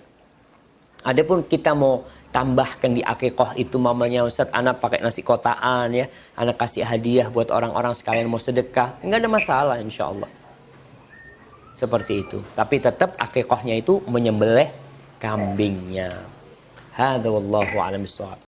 Adapun kita mau tambahkan di akikah itu mamanya Ustaz, anak pakai nasi kotaan ya. Anak kasih hadiah buat orang-orang sekalian mau sedekah. Enggak ada masalah insya Allah. Seperti itu. Tapi tetap akikahnya itu menyembelih kambingnya. Hadza wallahu a'lam bissawab.